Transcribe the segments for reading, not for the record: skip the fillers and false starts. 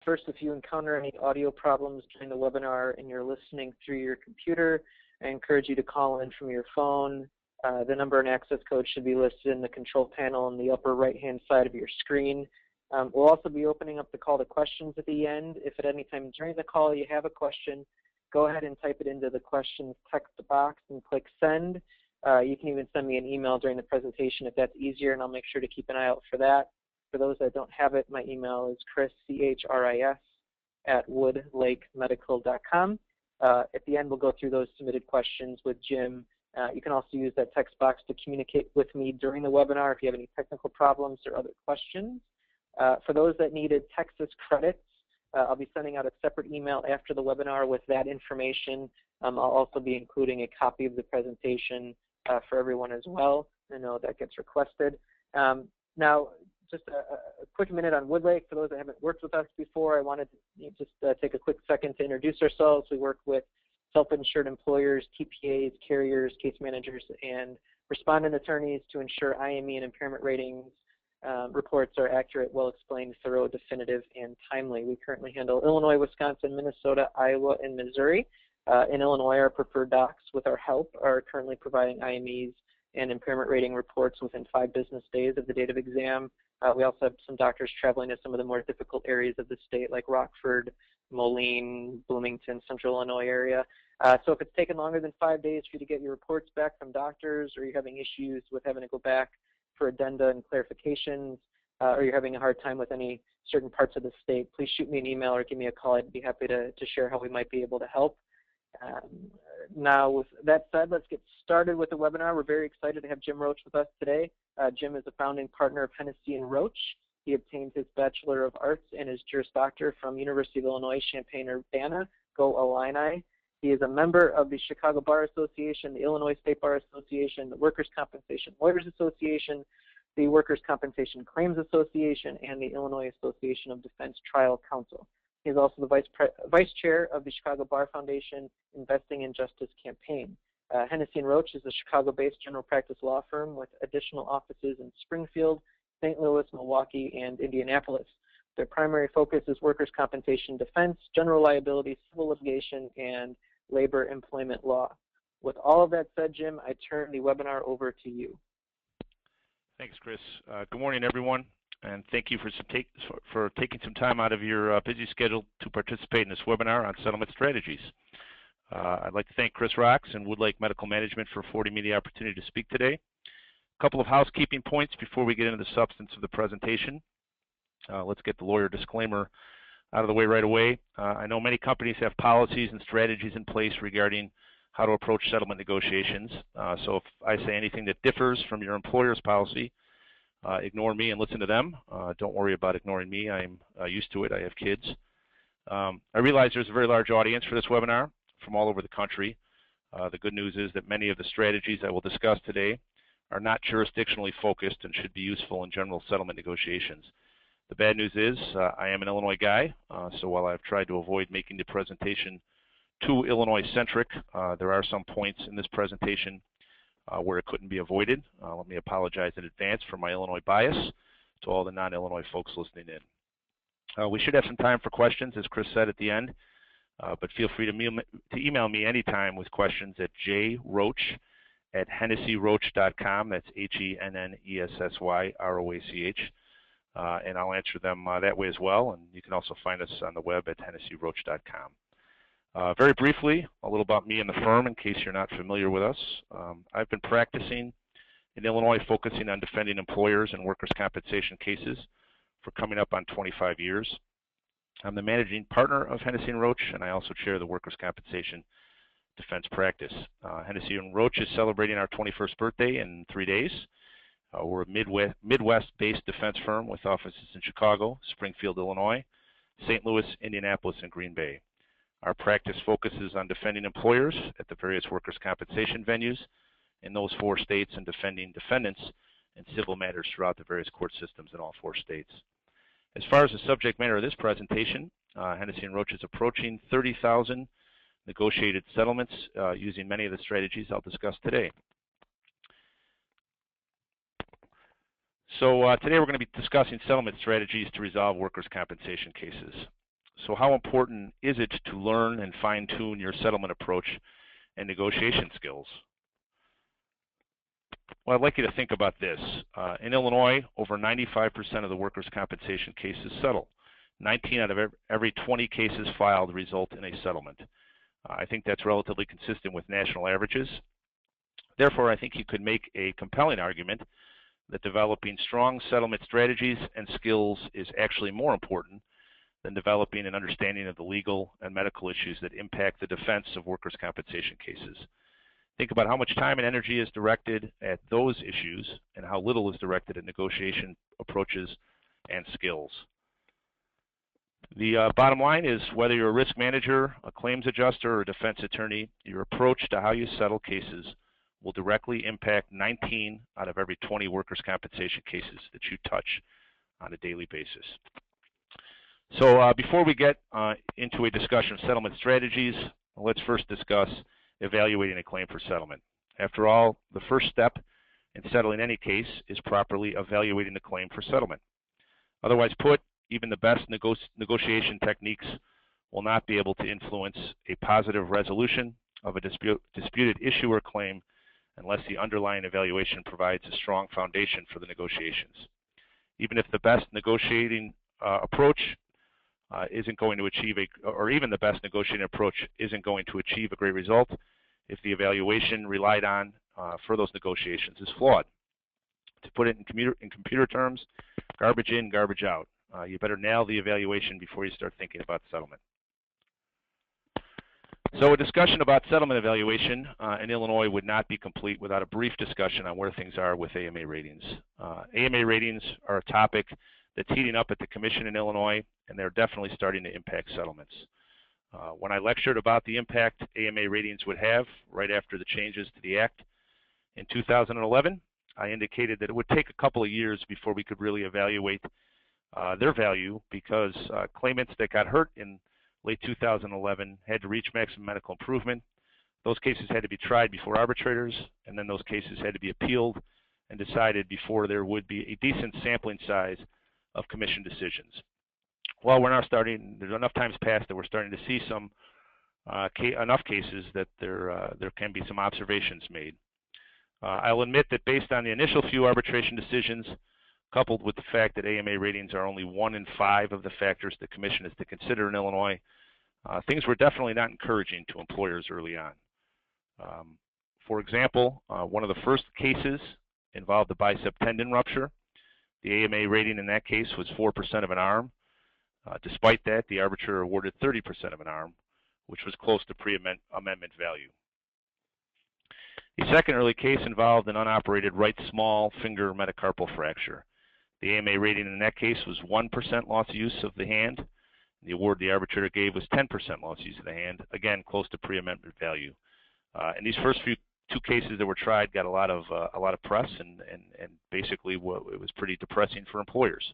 First, if you encounter any audio problems during the webinar and you're listening through your computer, I encourage you to call in from your phone. The number and access code should be listed in the control panel on the upper right-hand side of your screen. We'll also be opening up the call to questions at the end. If at any time during the call you have a question, go ahead and type it into the questions text box and click send. You can even send me an email during the presentation if that's easier, and I'll make sure to keep an eye out for that. For those that don't have it, my email is chris, C-H-R-I-S, at woodlakemedical.com. At the end, we'll go through those submitted questions with Jim. You can also use that text box to communicate with me during the webinar if you have any technical problems or other questions. For those that needed Texas credits, I'll be sending out a separate email after the webinar with that information. I'll also be including a copy of the presentation for everyone as well. I know that gets requested. Now, just a quick minute on Woodlake. For those that haven't worked with us before, I wanted to just take a quick second to introduce ourselves. We work with self-insured employers, TPAs, carriers, case managers, and respondent attorneys to ensure IME and impairment ratings reports are accurate, well-explained, thorough, definitive, and timely. We currently handle Illinois, Wisconsin, Minnesota, Iowa, and Missouri. In Illinois, our preferred docs, with our help, are currently providing IMEs and impairment rating reports within 5 business days of the date of exam. We also have some doctors traveling to some of the more difficult areas of the state, like Rockford, Moline, Bloomington, Central Illinois area. So if it's taken longer than 5 days for you to get your reports back from doctors, or you're having issues with having to go back for addenda and clarifications, or you're having a hard time with any certain parts of the state, please shoot me an email or give me a call. I'd be happy to share how we might be able to help. Now, with that said, let's get started with the webinar. We're very excited to have Jim Roach with us today. Jim is a founding partner of Hennessy & Roach. He obtained his Bachelor of Arts and his Juris Doctor from University of Illinois, Champaign-Urbana. Go Illini. He is a member of the Chicago Bar Association, the Illinois State Bar Association, the Workers' Compensation Lawyers Association, the Workers' Compensation Claims Association, and the Illinois Association of Defense Trial Counsel. He is also the vice chair of the Chicago Bar Foundation Investing in Justice campaign. Hennessy & Roach is a Chicago-based general practice law firm with additional offices in Springfield, St. Louis, Milwaukee, and Indianapolis. Their primary focus is workers' compensation defense, general liability, civil litigation, and labor employment law. With all of that said, Jim, I turn the webinar over to you. Thanks, Chris. Good morning, everyone, and thank you for taking some time out of your busy schedule to participate in this webinar on settlement strategies. I'd like to thank Chris Rocks and Woodlake Medical Management for affording me the opportunity to speak today. A couple of housekeeping points before we get into the substance of the presentation. Let's get the lawyer disclaimer out of the way right away. I know many companies have policies and strategies in place regarding how to approach settlement negotiations. So if I say anything that differs from your employer's policy, ignore me and listen to them. Don't worry about ignoring me. I'm used to it. I have kids. I realize there's a very large audience for this webinar from all over the country. The good news is that many of the strategies I will discuss today are not jurisdictionally focused and should be useful in general settlement negotiations. The bad news is I am an Illinois guy, so while I've tried to avoid making the presentation too Illinois-centric, there are some points in this presentation where it couldn't be avoided. Let me apologize in advance for my Illinois bias to all the non-Illinois folks listening in. We should have some time for questions, as Chris said at the end, but feel free to email me anytime with questions at jroach@hennessyroach.com. That's HENNESSYROACH. And I'll answer them that way as well. And you can also find us on the web at hennessyroach.com. Very briefly, a little about me and the firm in case you're not familiar with us. I've been practicing in Illinois focusing on defending employers and workers' compensation cases for coming up on 25 years. I'm the managing partner of Hennessy & Roach, and I also chair the workers' compensation defense practice. Hennessy & Roach is celebrating our 21st birthday in 3 days. We're a Midwest-based defense firm with offices in Chicago, Springfield, Illinois, St. Louis, Indianapolis, and Green Bay. Our practice focuses on defending employers at the various workers' compensation venues in those 4 states and defending defendants in civil matters throughout the various court systems in all 4 states. As far as the subject matter of this presentation, Hennessy & Roach is approaching 30,000 negotiated settlements using many of the strategies I'll discuss today. So today we're going to be discussing settlement strategies to resolve workers' compensation cases. So how important is it to learn and fine-tune your settlement approach and negotiation skills? Well, I'd like you to think about this. In Illinois, over 95% of the workers' compensation cases settle. 19 out of every 20 cases filed result in a settlement. I think that's relatively consistent with national averages. Therefore, I think you could make a compelling argument that developing strong settlement strategies and skills is actually more important than developing an understanding of the legal and medical issues that impact the defense of workers' compensation cases. Think about how much time and energy is directed at those issues and how little is directed at negotiation approaches and skills. The bottom line is whether you're a risk manager, a claims adjuster, or a defense attorney, your approach to how you settle cases will directly impact 19 out of every 20 workers' compensation cases that you touch on a daily basis. So before we get into a discussion of settlement strategies, let's first discuss evaluating a claim for settlement. After all, the first step in settling any case is properly evaluating the claim for settlement. Otherwise put, even the best negotiation techniques will not be able to influence a positive resolution of a disputed issue or claim unless the underlying evaluation provides a strong foundation for the negotiations. Even if the best negotiating approach isn't going to achieve even the best negotiating approach isn't going to achieve a great result if the evaluation relied on for those negotiations is flawed. To put it in computer terms, garbage in, garbage out. You better nail the evaluation before you start thinking about settlement. So a discussion about settlement evaluation in Illinois would not be complete without a brief discussion on where things are with AMA ratings. AMA ratings are a topic that's heating up at the Commission in Illinois, and they're definitely starting to impact settlements. When I lectured about the impact AMA ratings would have right after the changes to the Act in 2011, I indicated that it would take a couple of years before we could really evaluate their value because claimants that got hurt in late 2011 had to reach maximum medical improvement. Those cases had to be tried before arbitrators, and then those cases had to be appealed and decided before there would be a decent sampling size of commission decisions. Well, we're now starting, there's enough times passed that we're starting to see some enough cases that there can be some observations made. I'll admit that based on the initial few arbitration decisions, coupled with the fact that AMA ratings are only 1 in 5 of the factors the Commission is to consider in Illinois, things were definitely not encouraging to employers early on. For example, one of the first cases involved a bicep tendon rupture. The AMA rating in that case was 4% of an arm. Despite that, the arbitrator awarded 30% of an arm, which was close to pre-amendment value. The second early case involved an unoperated right small finger metacarpal fracture. The AMA rating in that case was 1% loss of use of the hand. The award the arbitrator gave was 10% loss of use of the hand, again close to pre-amendment value. And these first two cases that were tried got a lot of press, and basically it was pretty depressing for employers.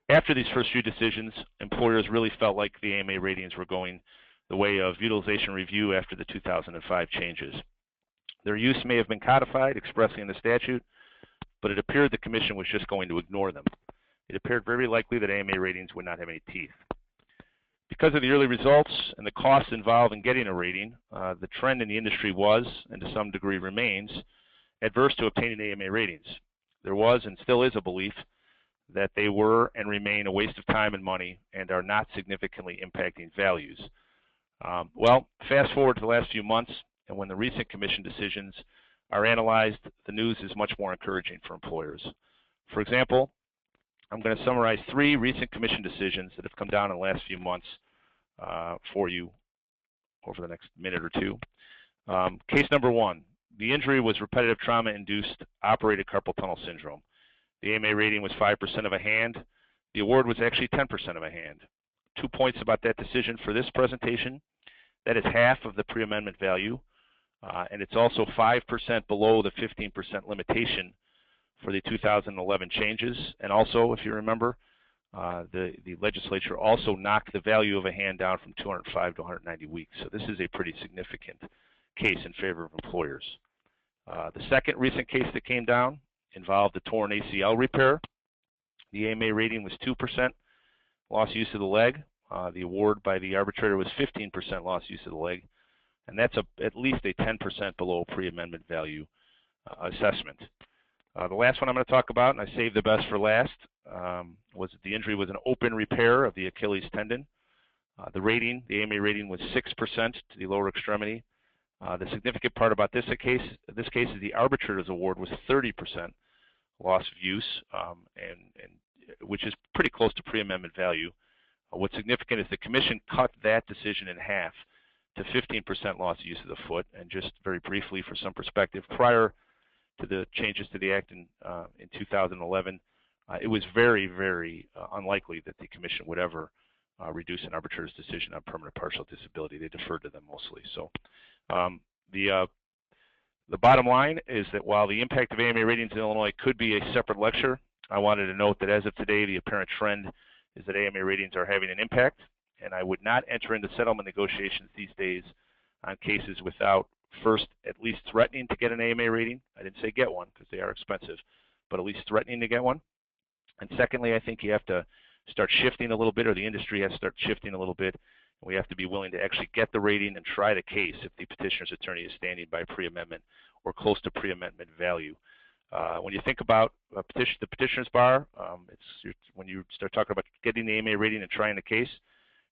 After these first few decisions, employers really felt like the AMA ratings were going the way of utilization review after the 2005 changes. Their use may have been codified expressly in the statute, but it appeared the Commission was just going to ignore them. It appeared very likely that AMA ratings would not have any teeth. Because of the early results and the costs involved in getting a rating, the trend in the industry was, and to some degree remains, adverse to obtaining AMA ratings. There was and still is a belief that they were and remain a waste of time and money and are not significantly impacting values. Well, fast forward to the last few months, and when the recent Commission decisions are analyzed, the news is much more encouraging for employers. For example, I'm going to summarize 3 recent Commission decisions that have come down in the last few months for you over the next minute or two. Case number 1, the injury was repetitive trauma-induced operated carpal tunnel syndrome. The AMA rating was 5% of a hand. The award was actually 10% of a hand. 2 points about that decision for this presentation. That is half of the pre-amendment value, and it's also 5% below the 15% limitation for the 2011 changes. And also, if you remember, the legislature also knocked the value of a hand down from 205 to 190 weeks. So this is a pretty significant case in favor of employers. The second recent case that came down involved a torn ACL repair. The AMA rating was 2% loss use of the leg. The award by the arbitrator was 15% loss use of the leg, and that's at least a 10% below pre-amendment value assessment. The last one I'm going to talk about, and I saved the best for last, was that the injury was an open repair of the Achilles tendon. The AMA rating was 6% to the lower extremity. The significant part about this case is the arbitrator's award was 30% loss of use, which is pretty close to pre-amendment value. What's significant is the commission cut that decision in half to 15% loss of use of the foot. And just very briefly, for some perspective, prior to the changes to the Act in 2011, it was very, very unlikely that the commission would ever reduce an arbitrator's decision on permanent partial disability. They deferred to them mostly. So the bottom line is that while the impact of AMA ratings in Illinois could be a separate lecture, I wanted to note that as of today, the apparent trend is that AMA ratings are having an impact, and I would not enter into settlement negotiations these days on cases without first at least threatening to get an AMA rating. I didn't say get one because they are expensive, but at least threatening to get one. And secondly, I think you have to start shifting a little bit, or the industry has to start shifting a little bit. We have to be willing to actually get the rating and try the case if the petitioner's attorney is standing by pre-amendment or close to pre-amendment value. When you think about the petitioner's bar, when you start talking about getting the AMA rating and trying the case,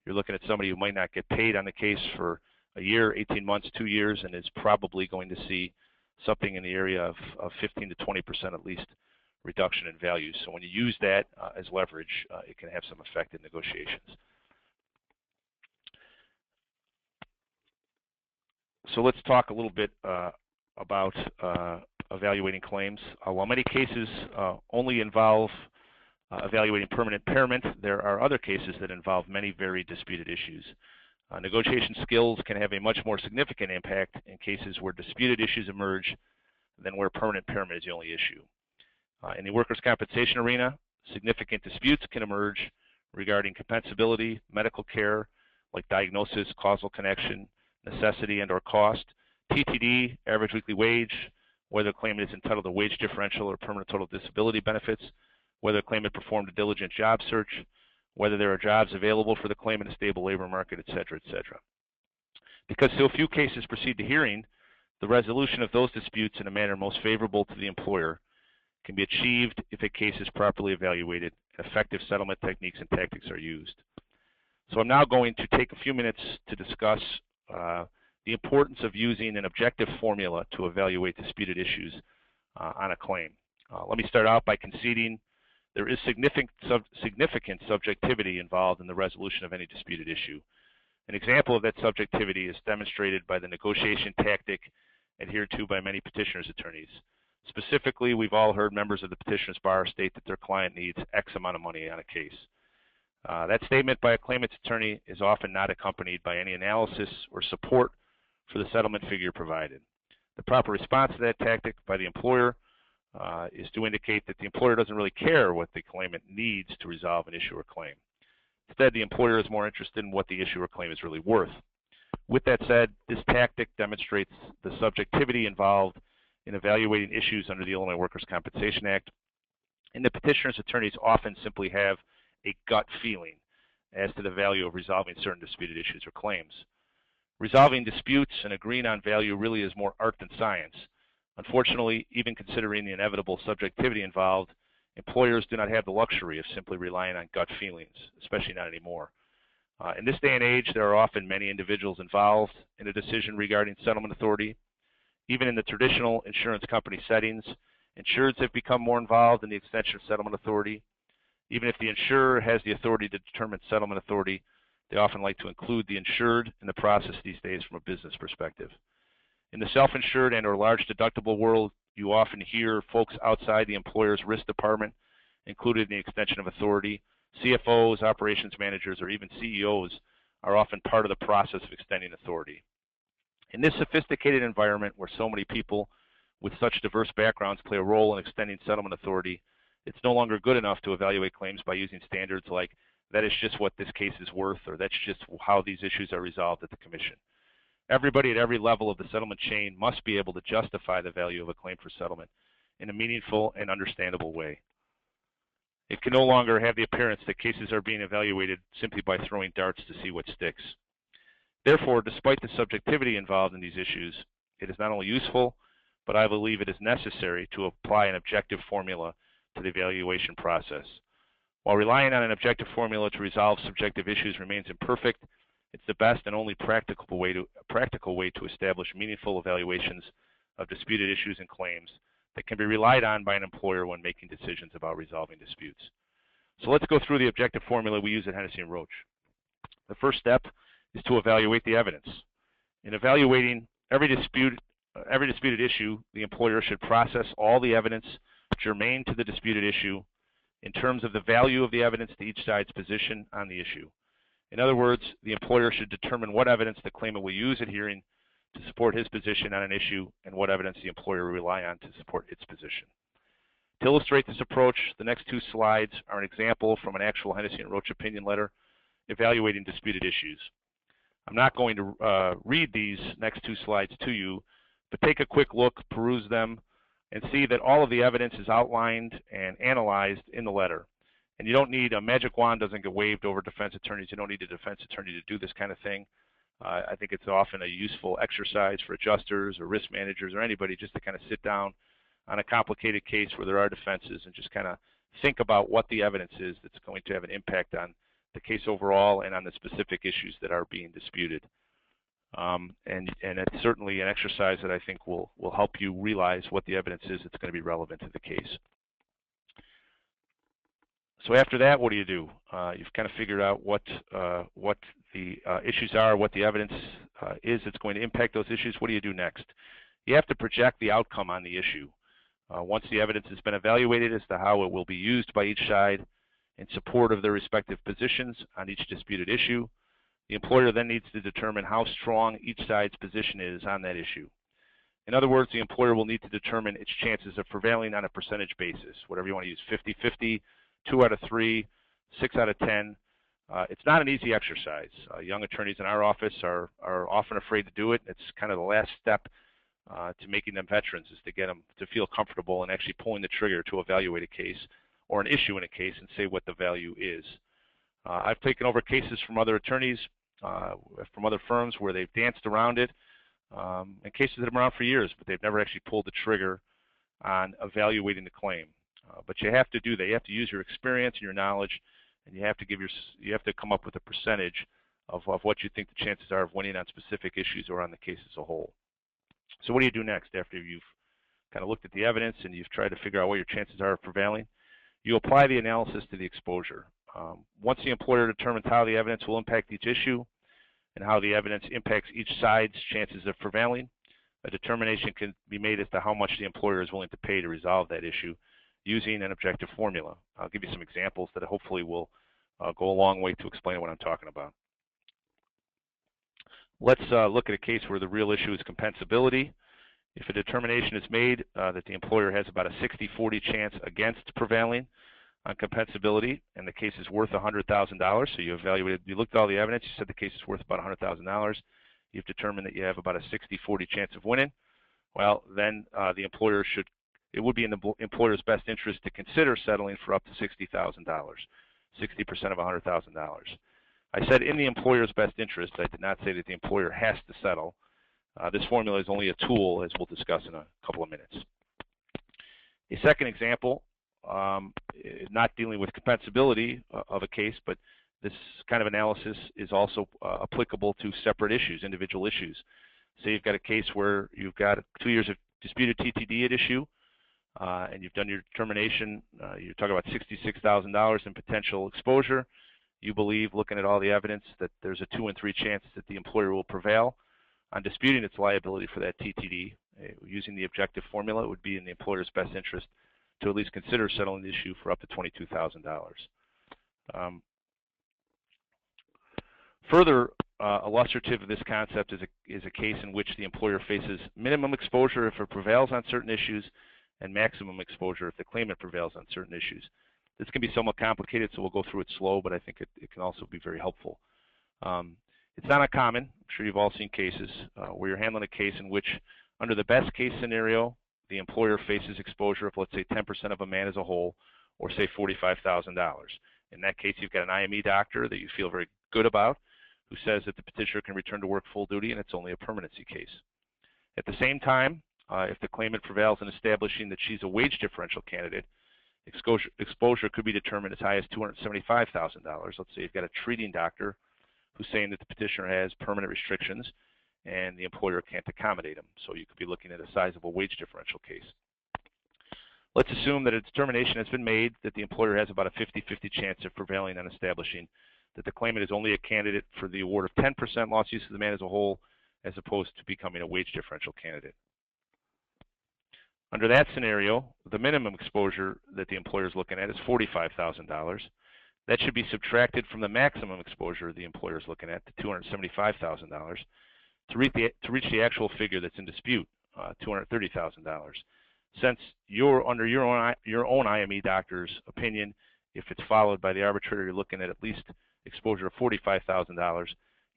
you're looking at somebody who might not get paid on the case for a year, 18 months, 2 years, and is probably going to see something in the area of 15 to 20% at least reduction in value. So when you use that as leverage, it can have some effect in negotiations. So let's talk a little bit about evaluating claims. While many cases only involve evaluating permanent impairment, there are other cases that involve many very disputed issues. Negotiation skills can have a much more significant impact in cases where disputed issues emerge than where permanent impairment is the only issue. In the workers' compensation arena, significant disputes can emerge regarding compensability, medical care, like diagnosis, causal connection, necessity, and or cost, TTD, average weekly wage, whether the claimant is entitled to wage differential or permanent total disability benefits, whether the claimant performed a diligent job search, whether there are jobs available for the claimant in a stable labor market, et cetera, et cetera. Because so few cases proceed to hearing, the resolution of those disputes in a manner most favorable to the employer can be achieved if a case is properly evaluated and effective settlement techniques and tactics are used. So I'm now going to take a few minutes to discuss the importance of using an objective formula to evaluate disputed issues on a claim. Let me start out by conceding there is significant subjectivity involved in the resolution of any disputed issue. An example of that subjectivity is demonstrated by the negotiation tactic adhered to by many petitioners' attorneys. Specifically, we've all heard members of the petitioner's bar state that their client needs X amount of money on a case. That statement by a claimant's attorney is often not accompanied by any analysis or support for the settlement figure provided. The proper response to that tactic by the employer is to indicate that the employer doesn't really care what the claimant needs to resolve an issue or claim. Instead, the employer is more interested in what the issue or claim is really worth. With that said, this tactic demonstrates the subjectivity involved in evaluating issues under the Illinois Workers' Compensation Act, and the petitioner's attorneys often simply have a gut feeling as to the value of resolving certain disputed issues or claims. Resolving disputes and agreeing on value really is more art than science. Unfortunately, even considering the inevitable subjectivity involved, employers do not have the luxury of simply relying on gut feelings, especially not anymore. In this day and age, there are often many individuals involved in a decision regarding settlement authority. Even in the traditional insurance company settings, insureds have become more involved in the extension of settlement authority. Even if the insurer has the authority to determine settlement authority, they often like to include the insured in the process these days from a business perspective. In the self-insured and or large deductible world, you often hear folks outside the employer's risk department included in the extension of authority. CFOs, operations managers, or even CEOs are often part of the process of extending authority. In this sophisticated environment where so many people with such diverse backgrounds play a role in extending settlement authority, it's no longer good enough to evaluate claims by using standards like, that is just what this case is worth, or that's just how these issues are resolved at the commission. Everybody at every level of the settlement chain must be able to justify the value of a claim for settlement in a meaningful and understandable way. It can no longer have the appearance that cases are being evaluated simply by throwing darts to see what sticks. Therefore, despite the subjectivity involved in these issues, it is not only useful, but I believe it is necessary to apply an objective formula to the evaluation process. While relying on an objective formula to resolve subjective issues remains imperfect, it's the best and only practical way to establish meaningful evaluations of disputed issues and claims that can be relied on by an employer when making decisions about resolving disputes. So let's go through the objective formula we use at Hennessy & Roach. The first step is to evaluate the evidence. In evaluating every disputed issue, the employer should process all the evidence germane to the disputed issue in terms of the value of the evidence to each side's position on the issue. In other words, the employer should determine what evidence the claimant will use at hearing to support his position on an issue and what evidence the employer will rely on to support its position. To illustrate this approach, the next two slides are an example from an actual Hennessy & Roach opinion letter evaluating disputed issues. I'm not going to read these next two slides to you, but take a quick look, peruse them, and see that all of the evidence is outlined and analyzed in the letter. And you don't need a magic wand, doesn't get waved over defense attorneys. You don't need a defense attorney to do this kind of thing. I think it's often a useful exercise for adjusters or risk managers or anybody just to kind of sit down on a complicated case where there are defenses and just kind of think about what the evidence is that's going to have an impact on the case overall and on the specific issues that are being disputed. And it's certainly an exercise that I think will help you realize what the evidence is that's going to be relevant to the case. So after that, what do? You've kind of figured out what the issues are, what the evidence is that's going to impact those issues. What do you do next? You have to project the outcome on the issue. Once the evidence has been evaluated as to how it will be used by each side in support of their respective positions on each disputed issue, the employer then needs to determine how strong each side's position is on that issue. In other words, the employer will need to determine its chances of prevailing on a percentage basis, whatever you want to use, 50-50, 2 out of 3, 6 out of 10. It's not an easy exercise. Young attorneys in our office are often afraid to do it. It's kind of the last step to making them veterans, is to get them to feel comfortable and actually pulling the trigger to evaluate a case or an issue in a case and say what the value is. I've taken over cases from other attorneys, from other firms where they've danced around it, and cases that have been around for years, but they've never actually pulled the trigger on evaluating the claim. But you have to do that. You have to use your experience and your knowledge, and you have to come up with a percentage of what you think the chances are of winning on specific issues or on the case as a whole. So what do you do next after you've kind of looked at the evidence and you've tried to figure out what your chances are of prevailing? You apply the analysis to the exposure. Once the employer determines how the evidence will impact each issue and how the evidence impacts each side's chances of prevailing, a determination can be made as to how much the employer is willing to pay to resolve that issue using an objective formula. I'll give you some examples that hopefully will go a long way to explain what I'm talking about. Let's look at a case where the real issue is compensability. If a determination is made that the employer has about a 60-40 chance against prevailing on compensability, and the case is worth $100,000, so you looked at all the evidence, you said the case is worth about $100,000, you've determined that you have about a 60-40 chance of winning, well, then it would be in the employer's best interest to consider settling for up to $60,000, 60% of $100,000. I said in the employer's best interest. I did not say that the employer has to settle. This formula is only a tool, as we'll discuss in a couple of minutes. A second example, not dealing with compensability of a case, but this kind of analysis is also applicable to separate issues, individual issues. Say you've got a case where you've got 2 years of disputed TTD at issue, and you've done your determination. You're talking about $66,000 in potential exposure. You believe, looking at all the evidence, that there's a 2 in 3 chance that the employer will prevail on disputing its liability for that TTD. Using the objective formula, it would be in the employer's best interest to at least consider settling the issue for up to $22,000. Further illustrative of this concept is a case in which the employer faces minimum exposure if it prevails on certain issues and maximum exposure if the claimant prevails on certain issues. This can be somewhat complicated, so we'll go through it slow, but I think it can also be very helpful. It's not uncommon. I'm sure you've all seen cases where you're handling a case in which, under the best case scenario, the employer faces exposure of, let's say, 10% of a man as a whole, or say $45,000. In that case, you've got an IME doctor that you feel very good about who says that the petitioner can return to work full duty and it's only a permanency case. At the same time, if the claimant prevails in establishing that she's a wage differential candidate, exposure could be determined as high as $275,000. Let's say you've got a treating doctor who's saying that the petitioner has permanent restrictions and the employer can't accommodate him. So you could be looking at a sizable wage differential case. Let's assume that a determination has been made that the employer has about a 50-50 chance of prevailing on establishing that the claimant is only a candidate for the award of 10% loss use of the man as a whole, as opposed to becoming a wage differential candidate. Under that scenario, the minimum exposure that the employer is looking at is $45,000. That should be subtracted from the maximum exposure the employer is looking at, the $275,000, to reach the actual figure that's in dispute, $230,000. Since under your own IME doctor's opinion, if it's followed by the arbitrator, you're looking at least exposure of $45,000.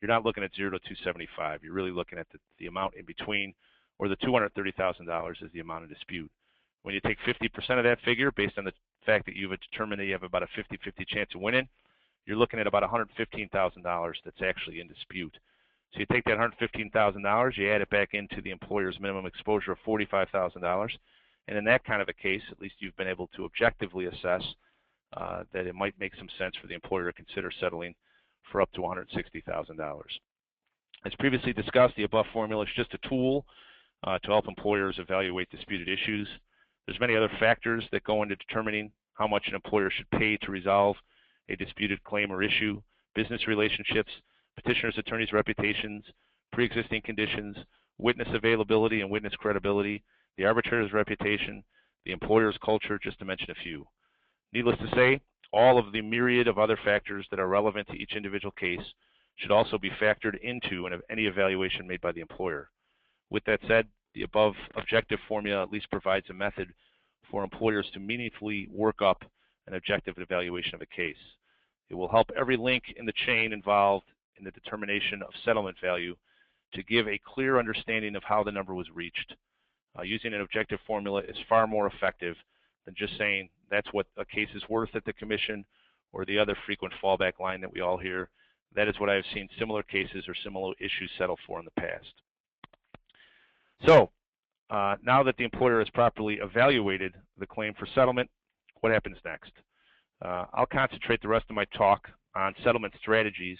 You're not looking at 0 to 275. You're really looking at the amount in between, or the $230,000 is the amount in dispute. When you take 50% of that figure, based on the fact that you've determined that you have about a 50-50 chance of winning, you're looking at about $115,000 that's actually in dispute. So you take that $115,000, you add it back into the employer's minimum exposure of $45,000, and in that kind of a case, at least you've been able to objectively assess that it might make some sense for the employer to consider settling for up to $160,000. As previously discussed, the above formula is just a tool to help employers evaluate disputed issues. There's many other factors that go into determining how much an employer should pay to resolve a disputed claim or issue: business relationships, petitioner's attorney's reputations, pre-existing conditions, witness availability and witness credibility, the arbitrator's reputation, the employer's culture, just to mention a few. Needless to say, all of the myriad of other factors that are relevant to each individual case should also be factored into any evaluation made by the employer. With that said, the above objective formula at least provides a method for employers to meaningfully work up an objective evaluation of a case. It will help every link in the chain involved in the determination of settlement value to give a clear understanding of how the number was reached. Using an objective formula is far more effective than just saying that's what a case is worth at the commission, or the other frequent fallback line that we all hear. That is what I have seen similar cases or similar issues settled for in the past. So, now that the employer has properly evaluated the claim for settlement, what happens next? I'll concentrate the rest of my talk on settlement strategies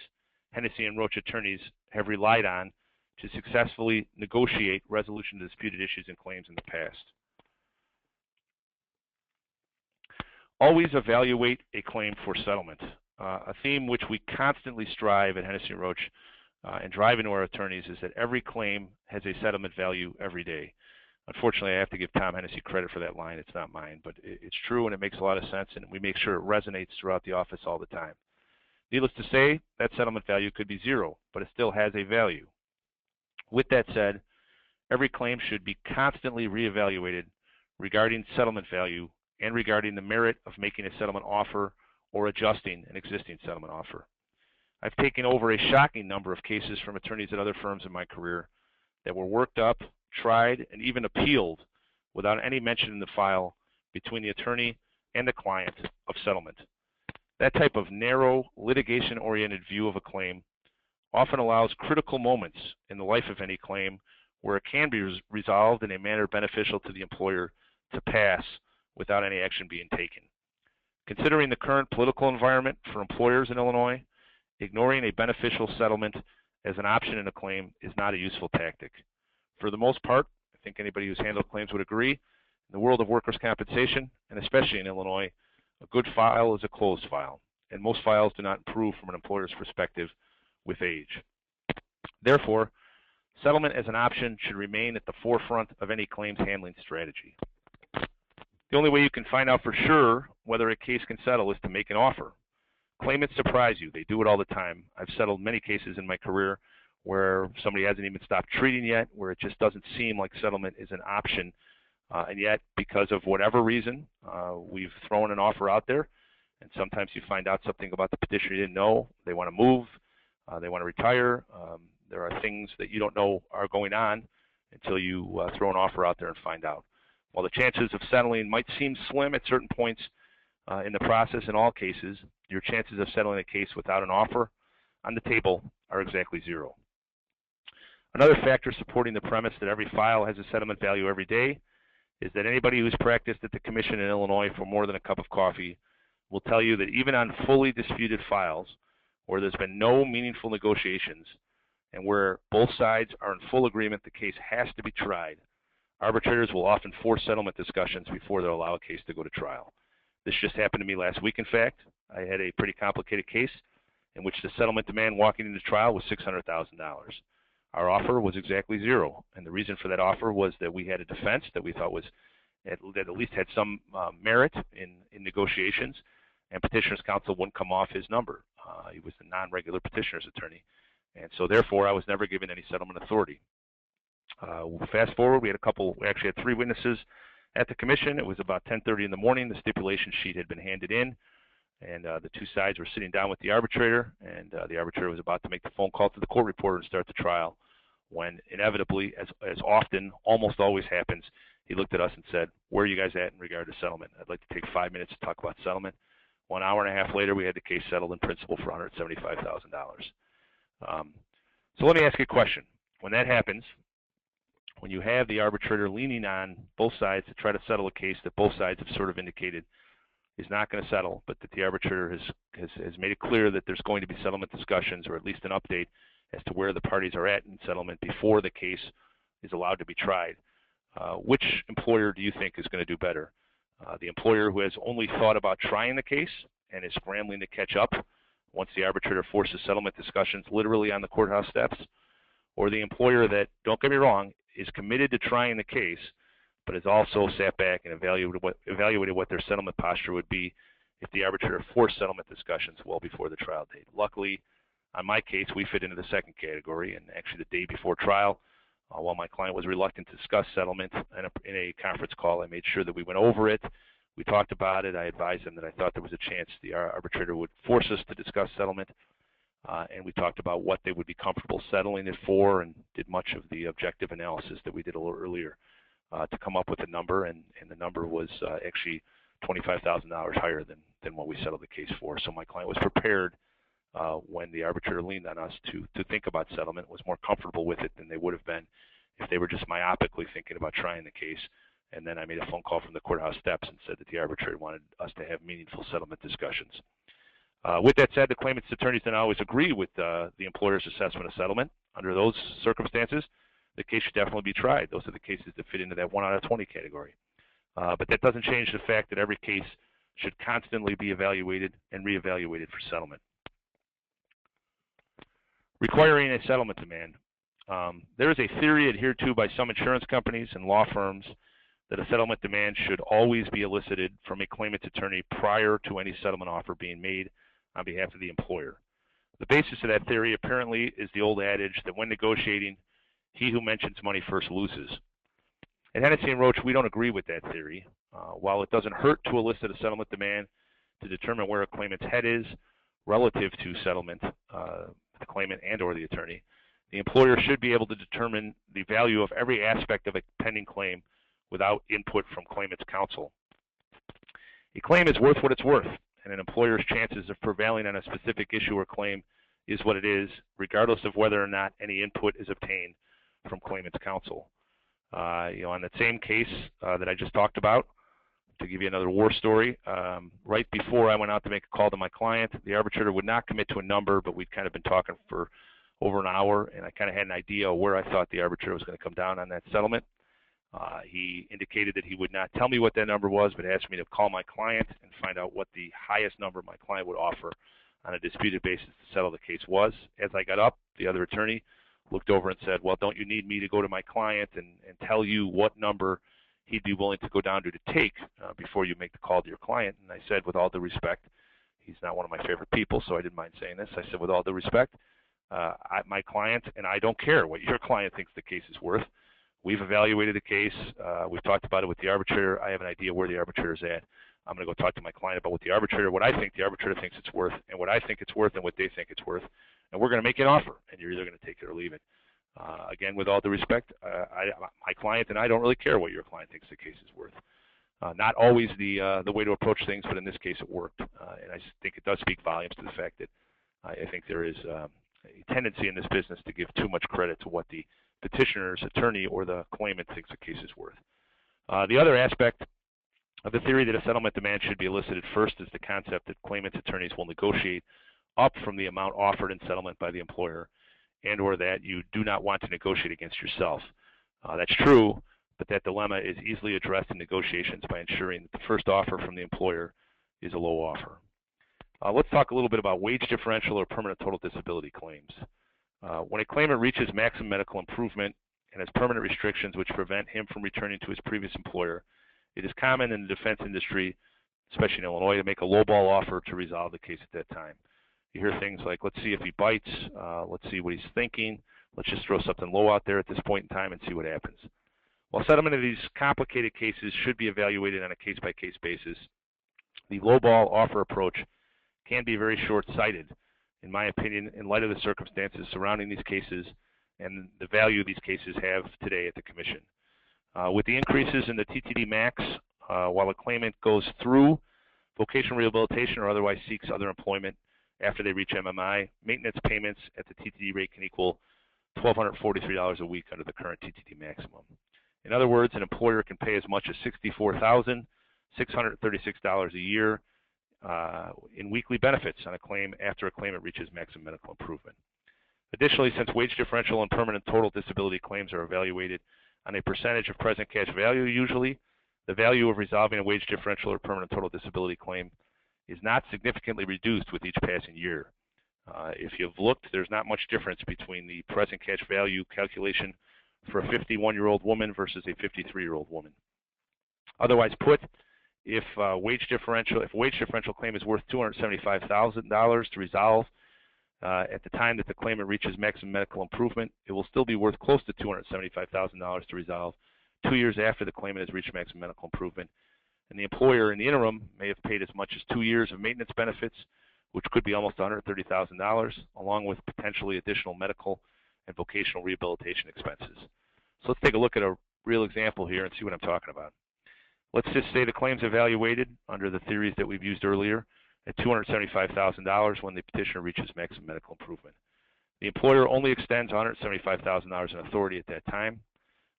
Hennessy and Roach attorneys have relied on to successfully negotiate resolution to disputed issues and claims in the past. Always evaluate a claim for settlement. A theme which we constantly strive at Hennessy and Roach and drive into our attorneys is that every claim has a settlement value every day. Unfortunately, I have to give Tom Hennessy credit for that line. It's not mine, but it's true and it makes a lot of sense, and we make sure it resonates throughout the office all the time. Needless to say, that settlement value could be zero, but it still has a value. With that said, every claim should be constantly reevaluated regarding settlement value and regarding the merit of making a settlement offer or adjusting an existing settlement offer. I've taken over a shocking number of cases from attorneys at other firms in my career that were worked up, tried, and even appealed without any mention in the file between the attorney and the client of settlement. That type of narrow, litigation-oriented view of a claim often allows critical moments in the life of any claim where it can be resolved in a manner beneficial to the employer to pass without any action being taken. Considering the current political environment for employers in Illinois, ignoring a beneficial settlement as an option in a claim is not a useful tactic. For the most part, I think anybody who's handled claims would agree, in the world of workers' compensation, and especially in Illinois, a good file is a closed file, and most files do not improve from an employer's perspective with age. Therefore, settlement as an option should remain at the forefront of any claims handling strategy. The only way you can find out for sure whether a case can settle is to make an offer. Claimants surprise you. They do it all the time. I've settled many cases in my career where somebody hasn't even stopped treating yet, where it just doesn't seem like settlement is an option. And yet, because of whatever reason, we've thrown an offer out there. And sometimes you find out something about the petitioner you didn't know. They want to move. They want to retire. There are things that you don't know are going on until you throw an offer out there and find out. While the chances of settling might seem slim at certain points, In the process, in all cases, your chances of settling a case without an offer on the table are exactly zero. Another factor supporting the premise that every file has a settlement value every day is that anybody who's practiced at the Commission in Illinois for more than a cup of coffee will tell you that even on fully disputed files where there's been no meaningful negotiations and where both sides are in full agreement the case has to be tried, arbitrators will often force settlement discussions before they'll allow a case to go to trial. This just happened to me last week, in fact. I had a pretty complicated case in which the settlement demand walking into trial was $600,000. Our offer was exactly zero, and the reason for that offer was that we had a defense that we thought was that at least had some merit in negotiations, and petitioner's counsel wouldn't come off his number. He was the non-regular petitioner's attorney, and so therefore I was never given any settlement authority. Fast forward, we actually had 3 witnesses at the Commission. It was about 10:30 in the morning. The stipulation sheet had been handed in, and the 2 sides were sitting down with the arbitrator, and the arbitrator was about to make the phone call to the court reporter and start the trial when inevitably, as often, almost always happens, he looked at us and said, "Where are you guys at in regard to settlement? I'd like to take 5 minutes to talk about settlement." 1 hour and a half later, we had the case settled in principle for $175,000. So let me ask you a question. When that happens, when you have the arbitrator leaning on both sides to try to settle a case that both sides have sort of indicated is not going to settle, but that the arbitrator has made it clear that there's going to be settlement discussions, or at least an update as to where the parties are at in settlement before the case is allowed to be tried, which employer do you think is going to do better? The employer who has only thought about trying the case and is scrambling to catch up once the arbitrator forces settlement discussions literally on the courthouse steps, or the employer that, don't get me wrong, is committed to trying the case, but has also sat back and evaluated what their settlement posture would be if the arbitrator forced settlement discussions well before the trial date. Luckily, on my case, we fit into the second category, and actually the day before trial, while my client was reluctant to discuss settlement in a conference call, I made sure that we went over it. We talked about it. I advised him that I thought there was a chance the arbitrator would force us to discuss settlement, and we talked about what they would be comfortable settling it for, and did much of the objective analysis that we did a little earlier to come up with a number, and the number was actually $25,000 higher than what we settled the case for. So my client was prepared when the arbitrator leaned on us to think about settlement, was more comfortable with it than they would have been if they were just myopically thinking about trying the case. And then I made a phone call from the courthouse steps and said that the arbitrator wanted us to have meaningful settlement discussions. With that said, the claimant's attorneys don't always agree with the employer's assessment of settlement. Under those circumstances, the case should definitely be tried. Those are the cases that fit into that 1 out of 20 category. But that doesn't change the fact that every case should constantly be evaluated and reevaluated for settlement. Requiring a settlement demand. There is a theory adhered to by some insurance companies and law firms that a settlement demand should always be elicited from a claimant's attorney prior to any settlement offer being made on behalf of the employer. The basis of that theory apparently is the old adage that when negotiating, he who mentions money first loses. At Hennessy & Roach, we don't agree with that theory. While it doesn't hurt to elicit a settlement demand to determine where a claimant's head is relative to settlement, the claimant and or the attorney, the employer should be able to determine the value of every aspect of a pending claim without input from claimant's counsel. A claim is worth what it's worth, and an employer's chances of prevailing on a specific issue or claim is what it is, regardless of whether or not any input is obtained from claimant's counsel. On that same case that I just talked about, to give you another war story, right before I went out to make a call to my client, the arbitrator would not commit to a number, but we'd kind of been talking for over an hour, and I kind of had an idea of where I thought the arbitrator was going to come down on that settlement. He indicated that he would not tell me what that number was, but asked me to call my client and find out what the highest number my client would offer on a disputed basis to settle the case was. As I got up, the other attorney looked over and said, "Well, don't you need me to go to my client and tell you what number he'd be willing to go down to take before you make the call to your client?" And I said, with all due respect, he's not one of my favorite people, so I didn't mind saying this. I said, with all due respect, my client and I don't care what your client thinks the case is worth. We've evaluated the case. We've talked about it with the arbitrator. I have an idea where the arbitrator's at. I'm going to go talk to my client about what I think the arbitrator thinks it's worth, and what I think it's worth, and what they think it's worth. And we're going to make an offer, and you're either going to take it or leave it. Again, with all due respect, my client and I don't really care what your client thinks the case is worth. Not always the way to approach things, but in this case it worked. And I think it does speak volumes to the fact that I think there is a tendency in this business to give too much credit to what the petitioner's attorney or the claimant thinks the case is worth. The other aspect of the theory that a settlement demand should be elicited first is the concept that claimant's attorneys will negotiate up from the amount offered in settlement by the employer, and or that you do not want to negotiate against yourself. That's true, but that dilemma is easily addressed in negotiations by ensuring that the first offer from the employer is a low offer. Let's talk a little bit about wage differential or permanent total disability claims. When a claimant reaches maximum medical improvement and has permanent restrictions which prevent him from returning to his previous employer, it is common in the defense industry, especially in Illinois, to make a lowball offer to resolve the case at that time. You hear things like, let's see if he bites, let's see what he's thinking, let's just throw something low out there at this point in time and see what happens. While settlement of these complicated cases should be evaluated on a case-by-case basis, the lowball offer approach can be very short-sighted, in my opinion, in light of the circumstances surrounding these cases and the value these cases have today at the Commission. With the increases in the TTD max, while a claimant goes through vocational rehabilitation or otherwise seeks other employment after they reach MMI, maintenance payments at the TTD rate can equal $1,243 a week under the current TTD maximum. In other words, an employer can pay as much as $64,636 a year in weekly benefits on a claim after a claimant reaches maximum medical improvement. Additionally, since wage differential and permanent total disability claims are evaluated on a percentage of present cash value usually, the value of resolving a wage differential or permanent total disability claim is not significantly reduced with each passing year. If you've looked, there's not much difference between the present cash value calculation for a 51-year-old woman versus a 53-year-old woman. Otherwise put, if wage differential claim is worth $275,000 to resolve at the time that the claimant reaches maximum medical improvement, it will still be worth close to $275,000 to resolve 2 years after the claimant has reached maximum medical improvement. And the employer in the interim may have paid as much as 2 years of maintenance benefits, which could be almost $130,000, along with potentially additional medical and vocational rehabilitation expenses. So let's take a look at a real example here and see what I'm talking about. Let's just say the claim's evaluated under the theories that we've used earlier at $275,000 when the petitioner reaches maximum medical improvement. The employer only extends $175,000 in authority at that time.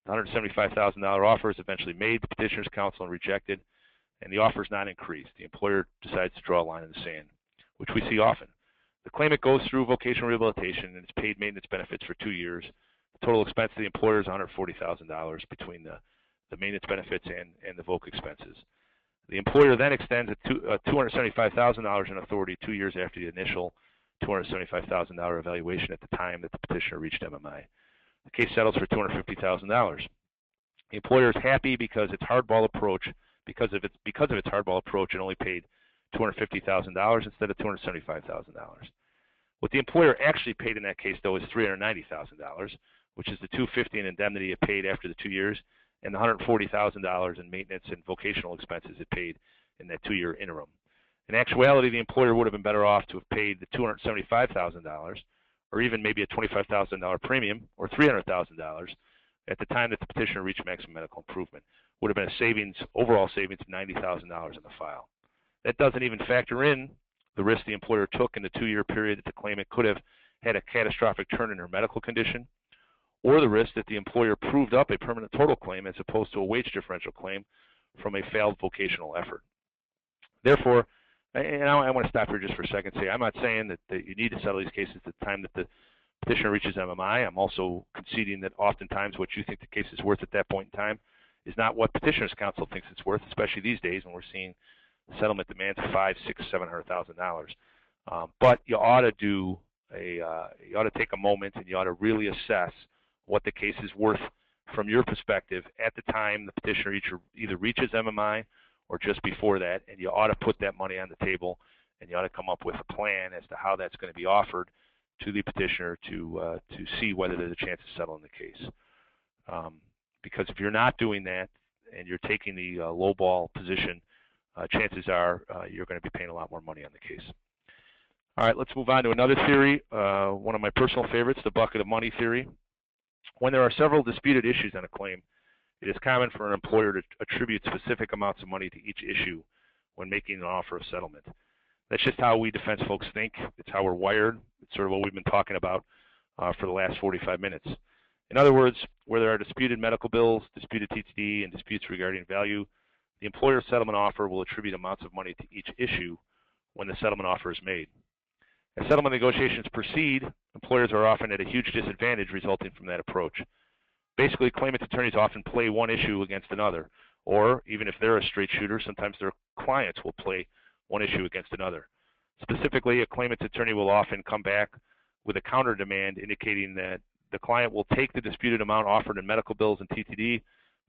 The $175,000 offer is eventually made to petitioner's counsel and rejected, and the offer is not increased. The employer decides to draw a line in the sand, which we see often. The claimant goes through vocational rehabilitation and is paid maintenance benefits for 2 years. The total expense to the employer is $140,000 between the maintenance benefits and the voc expenses. The employer then extends $275,000 in authority 2 years after the initial $275,000 evaluation at the time that the petitioner reached MMI. The case settles for $250,000. The employer is happy because its hardball approach, because of its hardball approach, it only paid $250,000 instead of $275,000. What the employer actually paid in that case, though, is $390,000, which is the $250,000 in indemnity it paid after the 2 years, and the $140,000 in maintenance and vocational expenses it paid in that 2-year interim. In actuality, the employer would have been better off to have paid the $275,000, or even maybe a $25,000 premium, or $300,000 at the time that the petitioner reached maximum medical improvement. Would have been a savings, overall savings of $90,000 in the file. That doesn't even factor in the risk the employer took in the 2-year period that the claimant could have had a catastrophic turn in her medical condition, or the risk that the employer proved up a permanent total claim as opposed to a wage differential claim from a failed vocational effort. Therefore, and I want to stop here just for a second and say I'm not saying that you need to settle these cases at the time that the petitioner reaches MMI. I'm also conceding that oftentimes what you think the case is worth at that point in time is not what petitioner's counsel thinks it's worth, especially these days when we're seeing settlement demands of $500,000, $600,000, $700,000. But you ought to you ought to take a moment and you ought to really assess what the case is worth from your perspective at the time the petitioner either reaches MMI or just before that, and you ought to put that money on the table, and you ought to come up with a plan as to how that's going to be offered to the petitioner to see whether there's a chance of settling the case. Because if you're not doing that and you're taking the lowball position, chances are you're going to be paying a lot more money on the case. All right, let's move on to another theory, one of my personal favorites, the bucket of money theory. When there are several disputed issues on a claim, It is common for an employer to attribute specific amounts of money to each issue when making an offer of settlement. That's just how we defense folks think. It's how we're wired. It's sort of what we've been talking about for the last 45 minutes. In other words, where there are disputed medical bills, disputed TTD, and disputes regarding value, the employer settlement offer will attribute amounts of money to each issue when the settlement offer is made. As settlement negotiations proceed, employers are often at a huge disadvantage resulting from that approach. Basically, claimant attorneys often play one issue against another, or even if they're a straight shooter, sometimes their clients will play one issue against another. Specifically, a claimant's attorney will often come back with a counter demand indicating that the client will take the disputed amount offered in medical bills and TTD,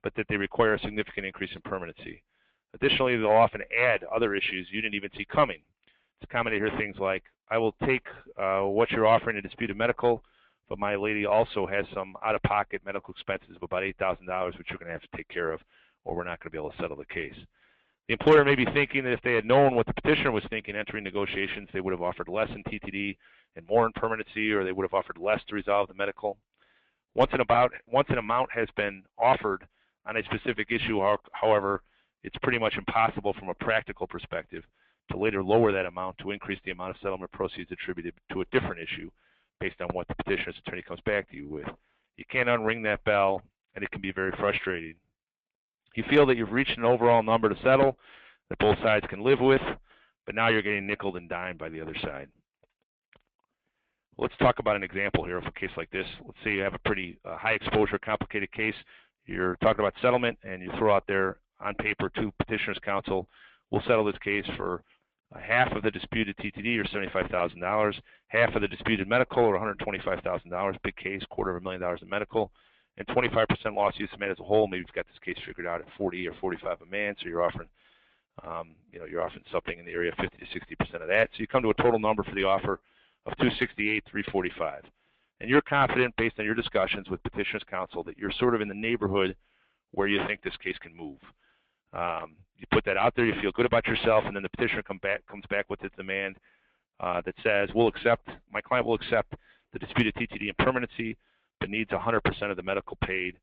but that they require a significant increase in permanency. Additionally, they'll often add other issues you didn't even see coming. It's common to hear things like, I will take what you're offering in disputed medical, but my lady also has some out-of-pocket medical expenses of about $8,000, which you're going to have to take care of, or we're not going to be able to settle the case. The employer may be thinking that if they had known what the petitioner was thinking entering negotiations, they would have offered less in TTD and more in permanency, or they would have offered less to resolve the medical. Once an amount has been offered on a specific issue, however, it's pretty much impossible from a practical perspective to later lower that amount to increase the amount of settlement proceeds attributed to a different issue based on what the petitioner's attorney comes back to you with. You can't unring that bell, and it can be very frustrating. You feel that you've reached an overall number to settle that both sides can live with, but now you're getting nickeled and dimed by the other side. Let's talk about an example here of a case like this. Let's say you have a pretty high exposure, complicated case. You're talking about settlement, and you throw out there on paper to petitioner's counsel, we'll settle this case for half of the disputed TTD, or $75,000, half of the disputed medical, or $125,000, big case, $250,000 in medical, and 25% loss use of man as a whole. Maybe you've got this case figured out at 40 or 45 a man, so you're offering, you're offering something in the area of 50 to 60% of that. So you come to a total number for the offer of $268,345, and you're confident, based on your discussions with petitioner's counsel, that you're sort of in the neighborhood where you think this case can move. You put that out there, you feel good about yourself, and then the petitioner comes back with a demand that says, my client will accept the disputed TTD and permanency, but needs 100% of the medical paid,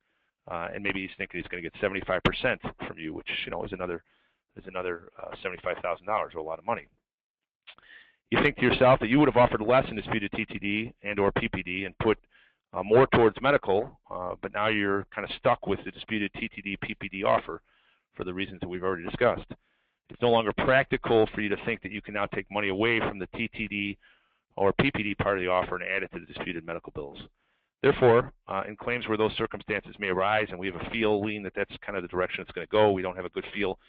and maybe he's thinking he's going to get 75% from you, which is another $75,000, or a lot of money. You think to yourself that you would have offered less in disputed TTD and or PPD and put more towards medical, but now you're kind of stuck with the disputed TTD PPD offer for the reasons that we've already discussed. It's no longer practical for you to think that you can now take money away from the TTD or PPD part of the offer and add it to the disputed medical bills. Therefore, in claims where those circumstances may arise and we have a feeling that that's kind of the direction it's going to go, we don't have a good feel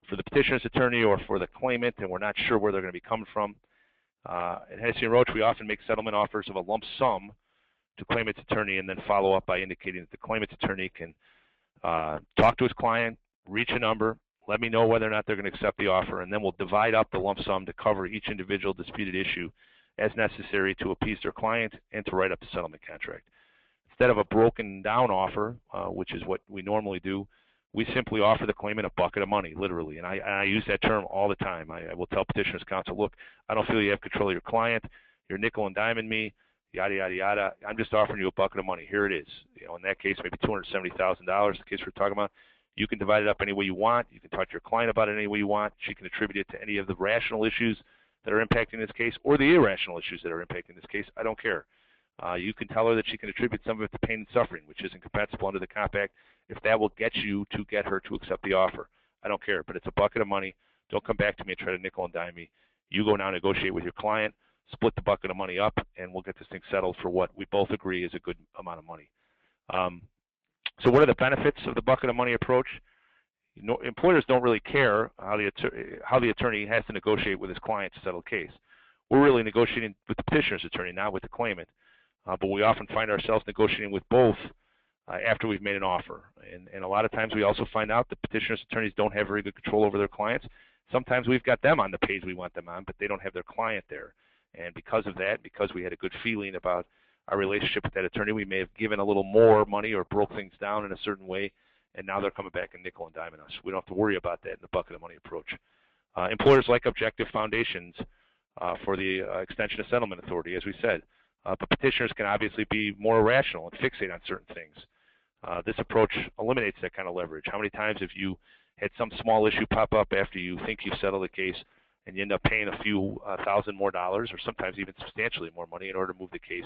for the petitioner's attorney or for the claimant, and we're not sure where they're going to be coming from. At Hennessy & Roach, we often make settlement offers of a lump sum to claimant's attorney and then follow up by indicating that the claimant's attorney can talk to his client, reach a number, let me know whether or not they're going to accept the offer, and then we'll divide up the lump sum to cover each individual disputed issue as necessary to appease their client and to write up the settlement contract. Instead of a broken down offer, which is what we normally do, we simply offer the claimant a bucket of money, literally. And I use that term all the time. I will tell petitioner's counsel, look, I don't feel you have control of your client. You're nickel and diming me, yada, yada, yada. I'm just offering you a bucket of money. Here it is. In that case, maybe $270,000, the case we're talking about. You can divide it up any way you want. You can talk to your client about it any way you want. She can attribute it to any of the rational issues that are impacting this case or the irrational issues that are impacting this case. I don't care. You can tell her that she can attribute some of it to pain and suffering, which isn't compensable under the compact, if that will get her to accept the offer. I don't care, but it's a bucket of money. Don't come back to me and try to nickel and dime me. You go now negotiate with your client, split the bucket of money up, and we'll get this thing settled for what we both agree is a good amount of money. So what are the benefits of the bucket of money approach? Employers don't really care how the attorney has to negotiate with his client to settle a case. We're really negotiating with the petitioner's attorney, not with the claimant. But we often find ourselves negotiating with both after we've made an offer. And a lot of times we also find out that petitioner's attorneys don't have very good control over their clients. Sometimes we've got them on the page we want them on, but they don't have their client there. And because of that, because we had a good feeling about our relationship with that attorney, we may have given a little more money or broke things down in a certain way, and now they're coming back and nickel and diming us. We don't have to worry about that in the bucket of money approach. Employers like objective foundations for the extension of settlement authority, as we said. But petitioners can obviously be more irrational and fixate on certain things. This approach eliminates that kind of leverage. How many times have you had some small issue pop up after you think you've settled the case and you end up paying a few thousand more dollars, or sometimes even substantially more money, in order to move the case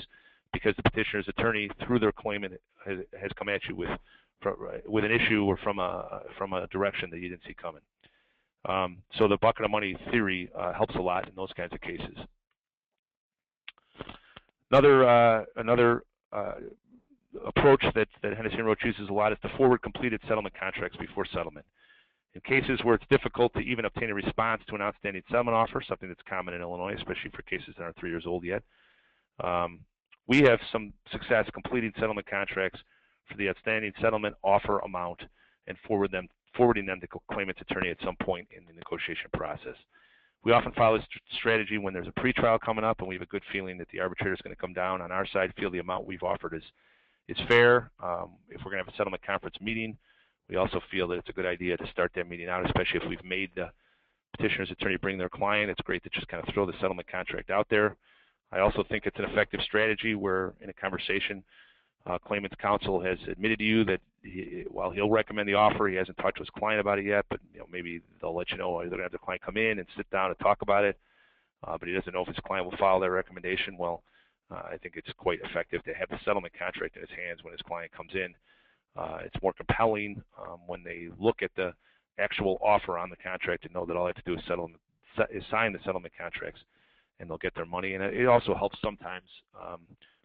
because the petitioner's attorney, through their claimant, has come at you with an issue or from a direction that you didn't see coming. So the bucket of money theory helps a lot in those kinds of cases. Another approach that Hennessy and Roach uses a lot is the forward completed settlement contracts before settlement. In cases where it's difficult to even obtain a response to an outstanding settlement offer, something that's common in Illinois, especially for cases that aren't 3 years old yet, we have some success completing settlement contracts for the outstanding settlement offer amount and forwarding them to claimant's attorney at some point in the negotiation process. We often follow this strategy when there's a pretrial coming up and we have a good feeling that the arbitrator is going to come down on our side, feel the amount we've offered is fair. If we're going to have a settlement conference meeting, we also feel that it's a good idea to start that meeting out, especially if we've made the petitioner's attorney bring their client. It's great to just kind of throw the settlement contract out there. I also think it's an effective strategy where, in a conversation, claimant's counsel has admitted to you that while he'll recommend the offer, he hasn't talked to his client about it yet, but maybe they'll let you know they're going to have the client come in and sit down and talk about it, but he doesn't know if his client will follow their recommendation. Well, I think it's quite effective to have the settlement contract in his hands when his client comes in. It's more compelling when they look at the actual offer on the contract and know that all they have to do is sign the settlement contracts, and they'll get their money. And it also helps sometimes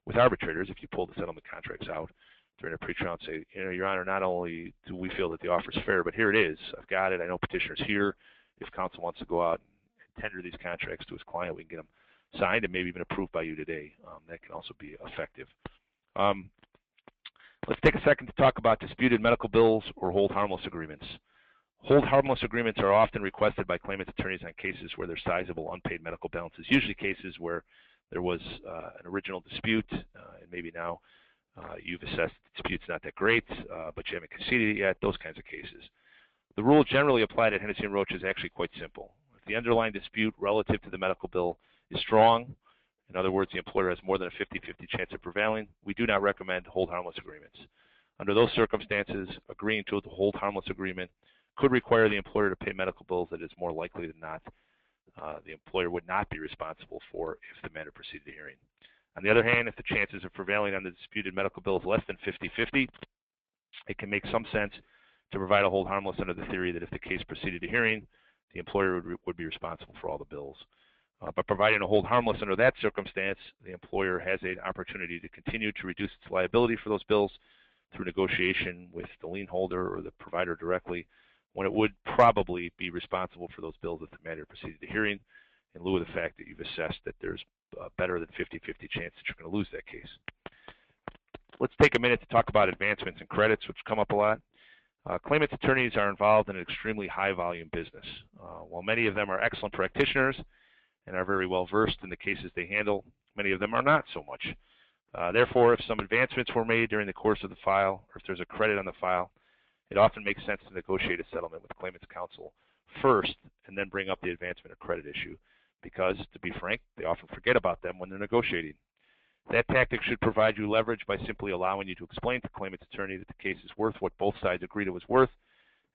with arbitrators if you pull the settlement contracts out during a pretrial and say, Your Honor, not only do we feel that the offer is fair, but here it is. I've got it. I know petitioner's here. If counsel wants to go out and tender these contracts to his client, we can get them signed and maybe even approved by you today. That can also be effective. Let's take a second to talk about disputed medical bills or hold harmless agreements. Hold harmless agreements are often requested by claimant attorneys on cases where there's sizable unpaid medical balances, usually cases where there was an original dispute, and maybe now you've assessed the dispute's not that great, but you haven't conceded it yet, those kinds of cases. The rule generally applied at Hennessy and Roach is actually quite simple. If the underlying dispute relative to the medical bill is strong, in other words, the employer has more than a 50-50 chance of prevailing, we do not recommend hold harmless agreements. Under those circumstances, agreeing to a hold harmless agreement could require the employer to pay medical bills that is more likely than not the employer would not be responsible for if the matter proceeded to hearing. On the other hand, if the chances of prevailing on the disputed medical bill is less than 50-50, it can make some sense to provide a hold harmless under the theory that if the case proceeded to hearing, the employer would be responsible for all the bills. By providing a hold harmless under that circumstance, the employer has an opportunity to continue to reduce its liability for those bills through negotiation with the lien holder or the provider directly, when it would probably be responsible for those bills if the matter proceeded to hearing, in lieu of the fact that you've assessed that there's a better than 50-50 chance that you're going to lose that case. Let's take a minute to talk about advancements and credits, which come up a lot. Claimants' attorneys are involved in an extremely high-volume business. While many of them are excellent practitioners and are very well versed in the cases they handle, many of them are not so much. Therefore, if some advancements were made during the course of the file, or if there's a credit on the file, it often makes sense to negotiate a settlement with claimant's counsel first and then bring up the advancement or credit issue because, to be frank, they often forget about them when they're negotiating. That tactic should provide you leverage by simply allowing you to explain to claimant's attorney that the case is worth what both sides agreed it was worth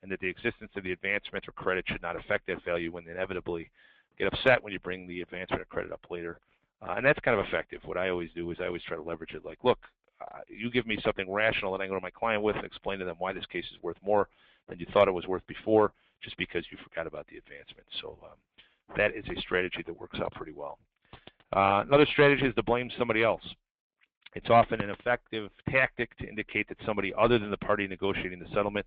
and that the existence of the advancement or credit should not affect that value when they inevitably get upset when you bring the advancement or credit up later. And that's kind of effective. What I always do is I always try to leverage it like, look, you give me something rational that I can go to my client with and explain to them why this case is worth more than you thought it was worth before just because you forgot about the advancement. So that is a strategy that works out pretty well. Another strategy is to blame somebody else. It's often an effective tactic to indicate that somebody other than the party negotiating the settlement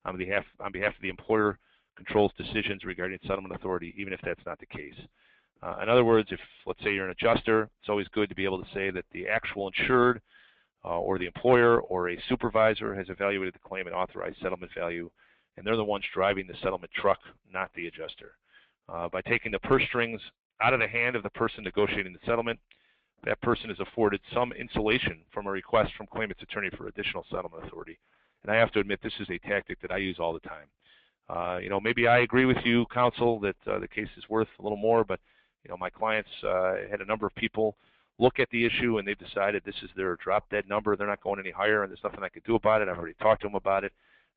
on behalf of the employer controls decisions regarding settlement authority, even if that's not the case. In other words, if, let's say, you're an adjuster, it's always good to be able to say that the actual insured or the employer or a supervisor has evaluated the claim and authorized settlement value, and they're the ones driving the settlement truck, not the adjuster. By taking the purse strings out of the hand of the person negotiating the settlement, that person is afforded some insulation from a request from claimant's attorney for additional settlement authority. And I have to admit, this is a tactic that I use all the time. Maybe I agree with you, counsel, that the case is worth a little more, but my clients had a number of people look at the issue and they've decided this is their drop-dead number, they're not going any higher, and there's nothing I can do about it. I've already talked to them about it,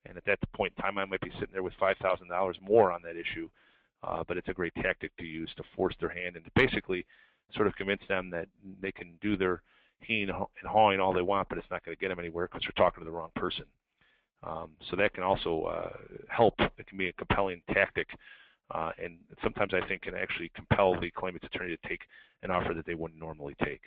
and at that point in time, I might be sitting there with $5,000 more on that issue. But it's a great tactic to use to force their hand and to basically sort of convince them that they can do their heeing and hawing all they want, but it's not going to get them anywhere because they're talking to the wrong person. So that can also help. It can be a compelling tactic, and sometimes I think can actually compel the claimant's attorney to take an offer that they wouldn't normally take.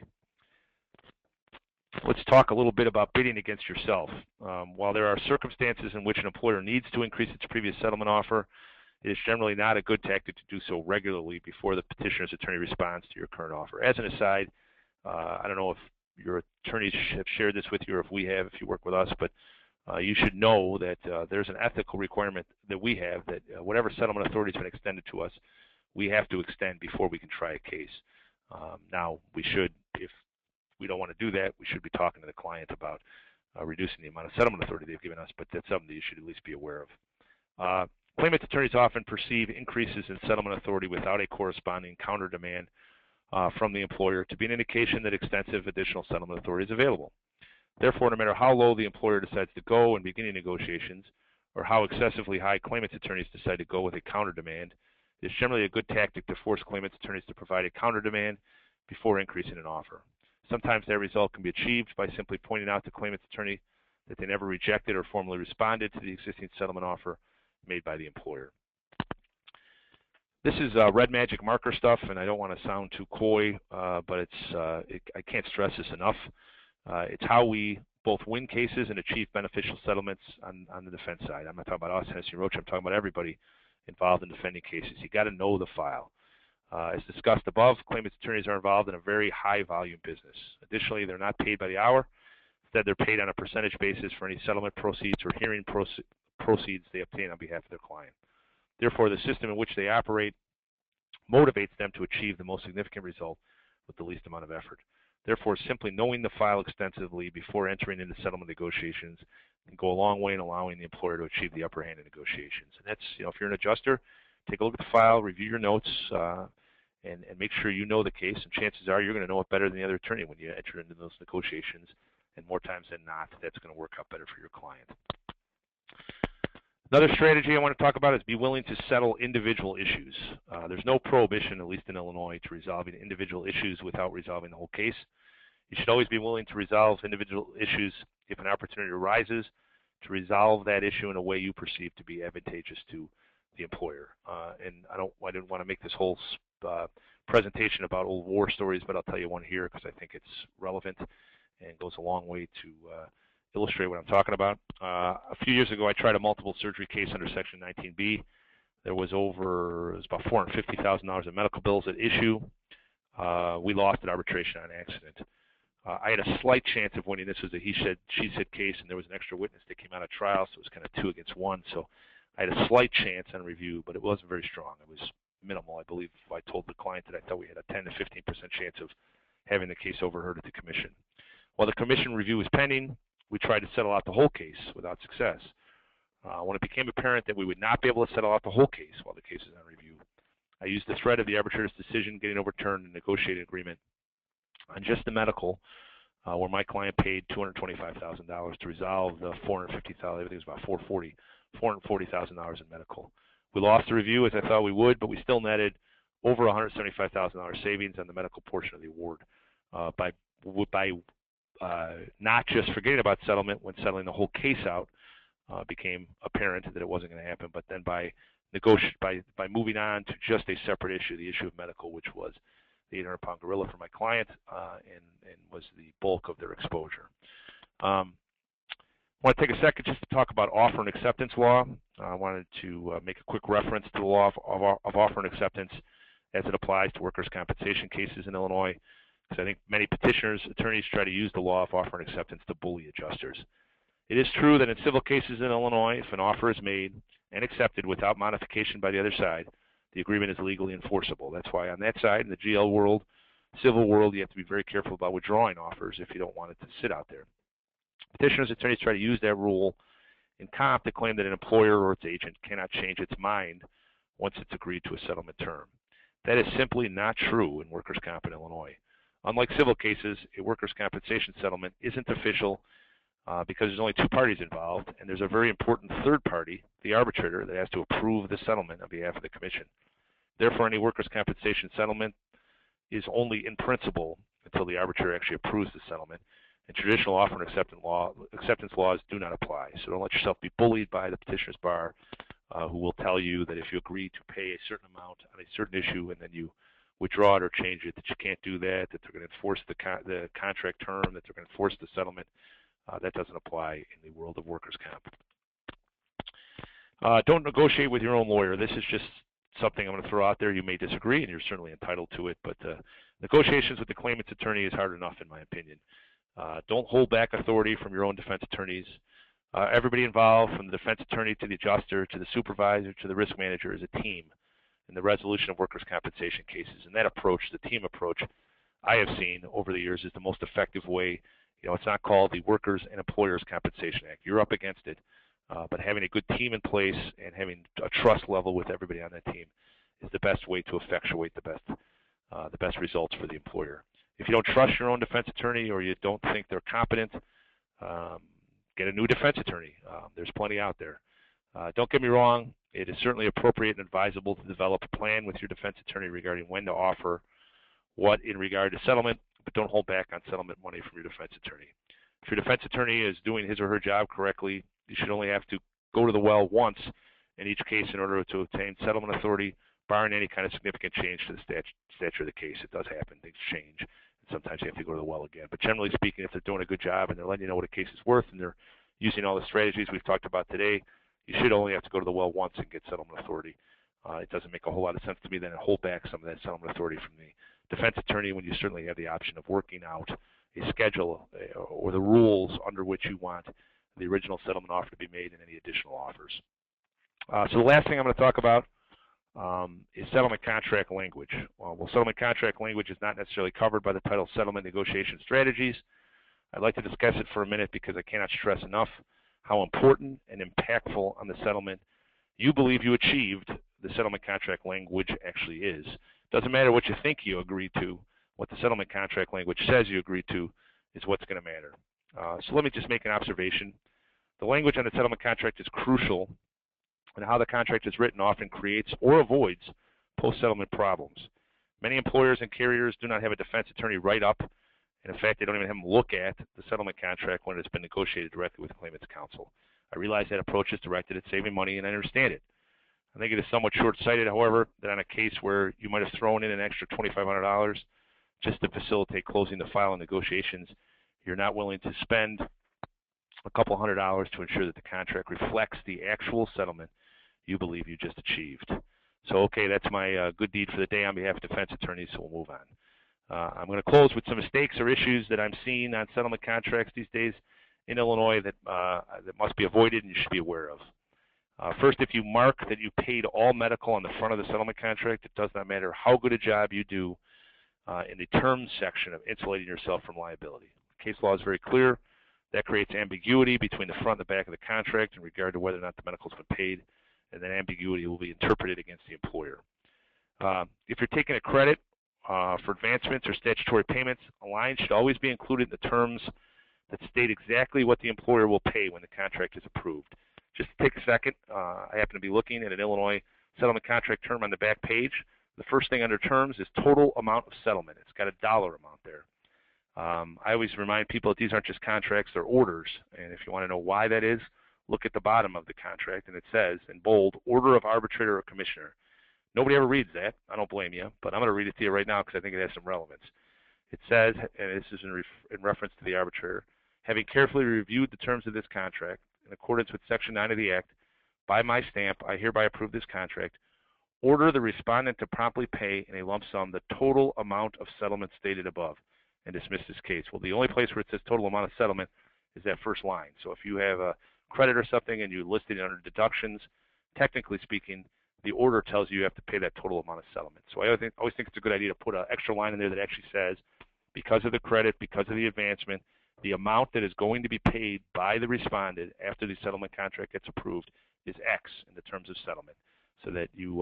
Let's talk a little bit about bidding against yourself. While there are circumstances in which an employer needs to increase its previous settlement offer, it is generally not a good tactic to do so regularly before the petitioner's attorney responds to your current offer. As an aside, I don't know if your attorneys have shared this with you or if we have, if you work with us, but you should know that there's an ethical requirement that we have that whatever settlement authority has been extended to us, we have to extend before we can try a case. Now, we should, if we don't want to do that, we should be talking to the client about reducing the amount of settlement authority they've given us, but that's something that you should at least be aware of. Claimant attorneys often perceive increases in settlement authority without a corresponding counter demand from the employer to be an indication that extensive additional settlement authority is available. Therefore, no matter how low the employer decides to go in beginning negotiations or how excessively high claimant's attorneys decide to go with a counter demand, it is generally a good tactic to force claimant's attorneys to provide a counter demand before increasing an offer. Sometimes that result can be achieved by simply pointing out to claimant's attorney that they never rejected or formally responded to the existing settlement offer made by the employer. This is red magic marker stuff, and I don't want to sound too coy, but I can't stress this enough. It's how we both win cases and achieve beneficial settlements on the defense side. I'm not talking about us, Hennessy Roach. I'm talking about everybody involved in defending cases. You got to know the file. As discussed above, claimants' attorneys are involved in a very high volume business. Additionally, they're not paid by the hour. Instead, they're paid on a percentage basis for any settlement proceeds or hearing proceeds they obtain on behalf of their client. Therefore, the system in which they operate motivates them to achieve the most significant result with the least amount of effort. Therefore, simply knowing the file extensively before entering into settlement negotiations can go a long way in allowing the employer to achieve the upper hand in negotiations. And that's, if you're an adjuster, take a look at the file, review your notes, and make sure you know the case. And chances are you're going to know it better than the other attorney when you enter into those negotiations. And more times than not, that's going to work out better for your client. Another strategy I want to talk about is be willing to settle individual issues. There's no prohibition, at least in Illinois, to resolving individual issues without resolving the whole case. You should always be willing to resolve individual issues if an opportunity arises to resolve that issue in a way you perceive to be advantageous to the employer. And I didn't want to make this whole presentation about old war stories, but I'll tell you one here because I think it's relevant and goes a long way to illustrate what I'm talking about. A few years ago, I tried a multiple surgery case under Section 19B. There was about $450,000 in medical bills at issue. We lost at arbitration on accident. I had a slight chance of winning. This was a he said, she said case, and there was an extra witness that came out of trial, so it was kind of 2 against 1. So I had a slight chance on review, but it wasn't very strong. It was minimal. I believe I told the client that I thought we had a 10 to 15% chance of having the case overheard at the commission. While the commission review was pending, we tried to settle out the whole case without success. When it became apparent that we would not be able to settle out the whole case while the case is on review, I used the threat of the arbitrator's decision getting overturned and negotiated an agreement on just the medical, where my client paid $225,000 to resolve the $450,000. I think it was about $440,000 in medical. We lost the review as I thought we would, but we still netted over $175,000 savings on the medical portion of the award by not just forgetting about settlement when settling the whole case out became apparent that it wasn't going to happen, but then by moving on to just a separate issue, the issue of medical, which was the 800-pound gorilla for my client and was the bulk of their exposure. I want to take a second just to talk about offer and acceptance law. I wanted to make a quick reference to the law of offer and acceptance as it applies to workers' compensation cases in Illinois, because I think many petitioners, attorneys try to use the law of offer and acceptance to bully adjusters. It is true that in civil cases in Illinois, if an offer is made and accepted without modification by the other side, the agreement is legally enforceable. That's why on that side, in the GL world, civil world, you have to be very careful about withdrawing offers if you don't want it to sit out there. Petitioners' attorneys try to use that rule in comp to claim that an employer or its agent cannot change its mind once it's agreed to a settlement term. That is simply not true in workers' comp in Illinois. Unlike civil cases, a workers' compensation settlement isn't official because there's only two parties involved, and there's a very important third party, the arbitrator, that has to approve the settlement on behalf of the commission. Therefore, any workers' compensation settlement is only in principle until the arbitrator actually approves the settlement, and traditional offer and acceptance laws do not apply. So don't let yourself be bullied by the petitioner's bar, who will tell you that if you agree to pay a certain amount on a certain issue and then you withdraw it or change it, that you can't do that, that they're going to enforce the contract term, that they're going to enforce the settlement. That doesn't apply in the world of workers' comp. Don't negotiate with your own lawyer. This is just something I'm going to throw out there. You may disagree, and you're certainly entitled to it, but negotiations with the claimant's attorney is hard enough, in my opinion. Don't hold back authority from your own defense attorneys. Everybody involved, from the defense attorney to the adjuster to the supervisor to the risk manager, is a team in the resolution of workers' compensation cases. And that approach, the team approach, I have seen over the years is the most effective way. You know, it's not called the Workers and Employers Compensation Act. You're up against it. But having a good team in place and having a trust level with everybody on that team is the best way to effectuate the best results for the employer. If you don't trust your own defense attorney or you don't think they're competent, get a new defense attorney. There's plenty out there. Don't get me wrong, it is certainly appropriate and advisable to develop a plan with your defense attorney regarding when to offer what in regard to settlement, but don't hold back on settlement money from your defense attorney. If your defense attorney is doing his or her job correctly, you should only have to go to the well once in each case in order to obtain settlement authority, barring any kind of significant change to the stature of the case. It does happen. Things change. And sometimes you have to go to the well again. But generally speaking, if they're doing a good job and they're letting you know what a case is worth and they're using all the strategies we've talked about today, you should only have to go to the well once and get settlement authority. It doesn't make a whole lot of sense to me then to hold back some of that settlement authority from the defense attorney when you certainly have the option of working out a schedule or the rules under which you want the original settlement offer to be made and any additional offers. So the last thing I'm going to talk about is settlement contract language. Well, settlement contract language is not necessarily covered by the title Settlement Negotiation Strategies. I'd like to discuss it for a minute because I cannot stress enough how important and impactful on the settlement you believe you achieved the settlement contract language actually is. Doesn't matter what you think you agreed to, what the settlement contract language says you agreed to is what's going to matter. So let me just make an observation. The language on the settlement contract is crucial, and how the contract is written often creates or avoids post-settlement problems. Many employers and carriers do not have a defense attorney write up, and in fact, they don't even have them look at the settlement contract when it's been negotiated directly with the claimant's counsel. I realize that approach is directed at saving money, and I understand it. I think it is somewhat short-sighted, however, that on a case where you might have thrown in an extra $2,500 just to facilitate closing the file and negotiations, you're not willing to spend a couple $100 to ensure that the contract reflects the actual settlement you believe you just achieved. So, okay, that's my good deed for the day on behalf of defense attorneys, so we'll move on. I'm going to close with some mistakes or issues that I'm seeing on settlement contracts these days in Illinois that must be avoided and you should be aware of. First, if you mark that you paid all medical on the front of the settlement contract, it does not matter how good a job you do in the terms section of insulating yourself from liability. Case law is very clear. That creates ambiguity between the front and the back of the contract in regard to whether or not the medical has been paid, and that ambiguity will be interpreted against the employer. If you're taking a credit for advancements or statutory payments, a line should always be included in the terms that state exactly what the employer will pay when the contract is approved. Just to take a second, I happen to be looking at an Illinois settlement contract term on the back page. The first thing under terms is total amount of settlement. It's got a dollar amount there. I always remind people that these aren't just contracts, they're orders. And if you want to know why that is, look at the bottom of the contract, and it says in bold, order of arbitrator or commissioner. Nobody ever reads that. I don't blame you, but I'm going to read it to you right now because I think it has some relevance. It says, and this is in reference to the arbitrator, having carefully reviewed the terms of this contract in accordance with Section 9 of the Act, by my stamp, I hereby approve this contract. Order the respondent to promptly pay in a lump sum the total amount of settlement stated above and dismiss this case. Well, the only place where it says total amount of settlement is that first line. So if you have a credit or something and you list it under deductions, technically speaking, the order tells you have to pay that total amount of settlement. So I always think it's a good idea to put an extra line in there that actually says, because of the credit, because of the advancement, the amount that is going to be paid by the respondent after the settlement contract gets approved is X in the terms of settlement, so that you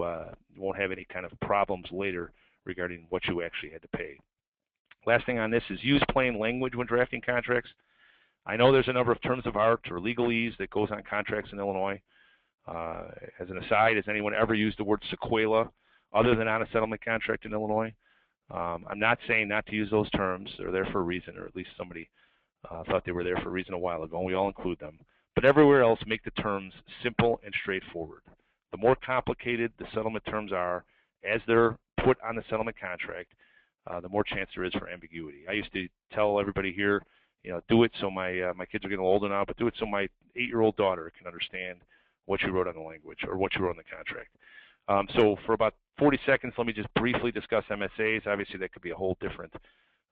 won't have any kind of problems later regarding what you actually had to pay. Last thing on this is use plain language when drafting contracts. I know there's a number of terms of art or legalese that goes on contracts in Illinois. As an aside, has anyone ever used the word sequela other than on a settlement contract in Illinois? I'm not saying not to use those terms. They're there for a reason, or at least somebody thought they were there for a reason a while ago, and we all include them. But everywhere else, make the terms simple and straightforward. The more complicated the settlement terms are, as they're put on the settlement contract, the more chance there is for ambiguity. I used to tell everybody here, do it so my kids are getting older now, but do it so my 8-year-old daughter can understand what you wrote on the language or what you wrote on the contract. So for about 40 seconds, let me just briefly discuss MSAs. Obviously, that could be a whole different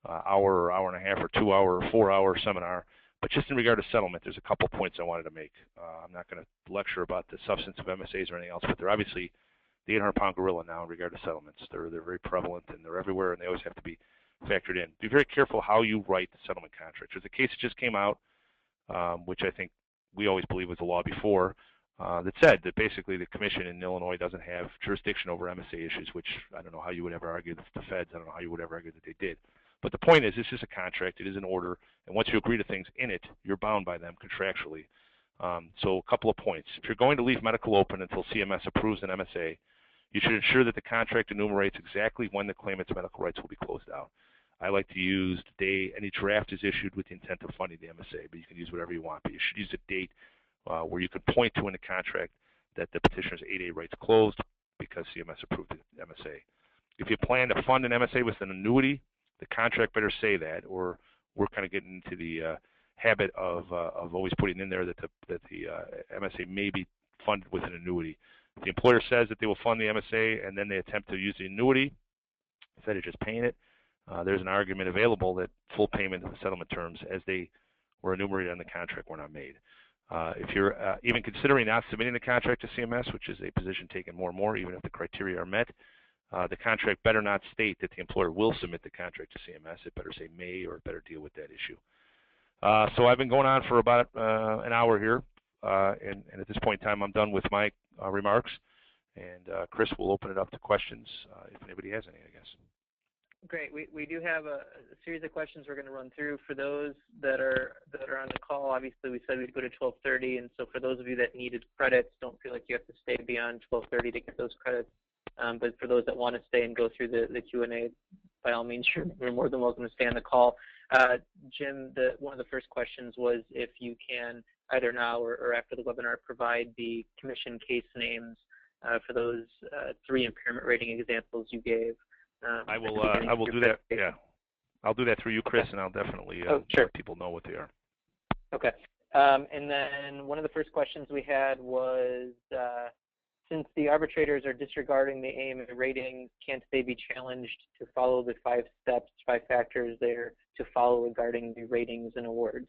hour or hour and a half or 2-hour or 4-hour seminar. But just in regard to settlement, there's a couple points I wanted to make. I'm not going to lecture about the substance of MSAs or anything else, but they're obviously the 800-pound gorilla now in regard to settlements. They're very prevalent, and they're everywhere, and they always have to be factored in. Be very careful how you write the settlement contract. There's a case that just came out, which I think we always believe was the law before, that said that basically the commission in Illinois doesn't have jurisdiction over MSA issues, which I don't know how you would ever argue that the feds, I don't know how you would ever argue that they did. But the point is, this is a contract, it is an order, and once you agree to things in it, you're bound by them contractually. So a couple of points. If you're going to leave medical open until CMS approves an MSA, you should ensure that the contract enumerates exactly when the claimant's medical rights will be closed out. I like to use the day any draft is issued with the intent of funding the MSA, but you can use whatever you want. But you should use a date where you could point to in the contract that the petitioner's 8A rights closed because CMS approved the MSA. If you plan to fund an MSA with an annuity, the contract better say that, or we're kind of getting into the habit of always putting in there that the MSA may be funded with an annuity. If the employer says that they will fund the MSA and then they attempt to use the annuity instead of just paying it, there's an argument available that full payment of the settlement terms as they were enumerated on the contract were not made. If you're even considering not submitting the contract to CMS, which is a position taken more and more, even if the criteria are met, the contract better not state that the employer will submit the contract to CMS. It better say may, or it better deal with that issue. So I've been going on for about an hour here, and at this point in time, I'm done with my remarks. And Chris will open it up to questions if anybody has any, I guess. Great. We do have a series of questions we're going to run through. For those that are on the call, obviously we said we'd go to 12:30, and so for those of you that needed credits, don't feel like you have to stay beyond 12:30 to get those credits. But for those that want to stay and go through the Q&A, by all means, you're more than welcome to stay on the call. Jim, one of the first questions was if you can, either now or after the webinar, provide the commission case names for those 3 impairment rating examples you gave. I will do that. Yeah, I'll do that through you, Chris, and I'll definitely sure. let people know what they are. Okay. And then one of the first questions we had was, since the arbitrators are disregarding the AMA ratings, can't they be challenged to follow the 5 steps, 5 factors there to follow regarding the ratings and awards?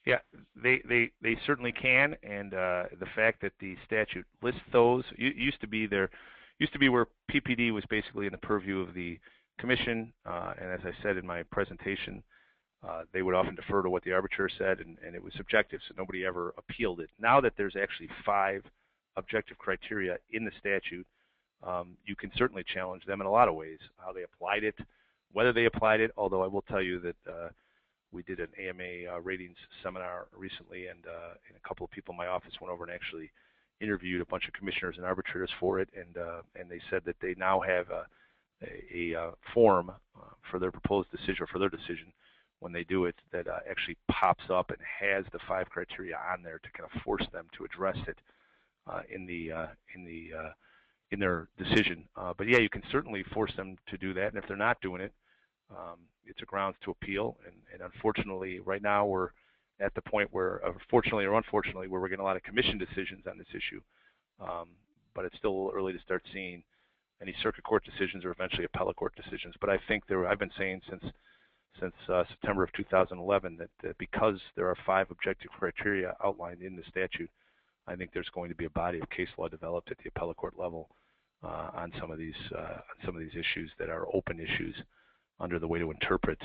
Yeah, they certainly can, and the fact that the statute lists those used to be where PPD was basically in the purview of the commission, and as I said in my presentation, they would often defer to what the arbitrator said, and it was subjective, so nobody ever appealed it. Now that there's actually 5 objective criteria in the statute, you can certainly challenge them in a lot of ways, how they applied it, whether they applied it, although I will tell you that we did an AMA ratings seminar recently, and a couple of people in my office went over and actually interviewed a bunch of commissioners and arbitrators for it, and they said that they now have a form for their proposed decision, or for their decision when they do it, that actually pops up and has the 5 criteria on there to kind of force them to address it in their decision. But yeah, you can certainly force them to do that, and if they're not doing it, it's a grounds to appeal. And unfortunately, right now we're at the point where, fortunately or unfortunately, where we're getting a lot of commission decisions on this issue. But it's still a little early to start seeing any circuit court decisions or eventually appellate court decisions. But I think I've been saying since September of 2011 that because there are 5 objective criteria outlined in the statute, I think there's going to be a body of case law developed at the appellate court level on some of these issues that are open issues under the way to interpret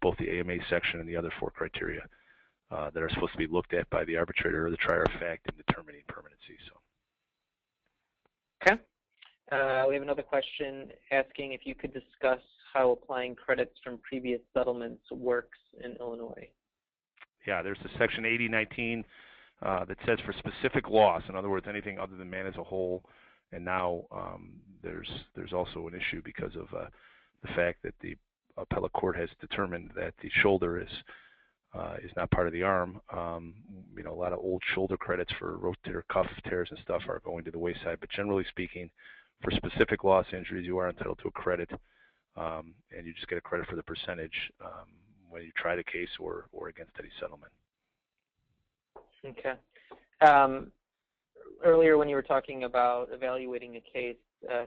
both the AMA section and the other 4 criteria that are supposed to be looked at by the arbitrator or the trier of fact in determining permanency. So. Okay. We have another question asking if you could discuss how applying credits from previous settlements works in Illinois. Yeah, there's a section 8019 that says for specific loss, in other words, anything other than man as a whole, and now there's also an issue because of the fact that the appellate court has determined that the shoulder is not part of the arm. A lot of old shoulder credits for rotator cuff tears and stuff are going to the wayside, but generally speaking, for specific loss injuries, you are entitled to a credit, and you just get a credit for the percentage when you try the case or against any settlement. Okay. Earlier when you were talking about evaluating a case,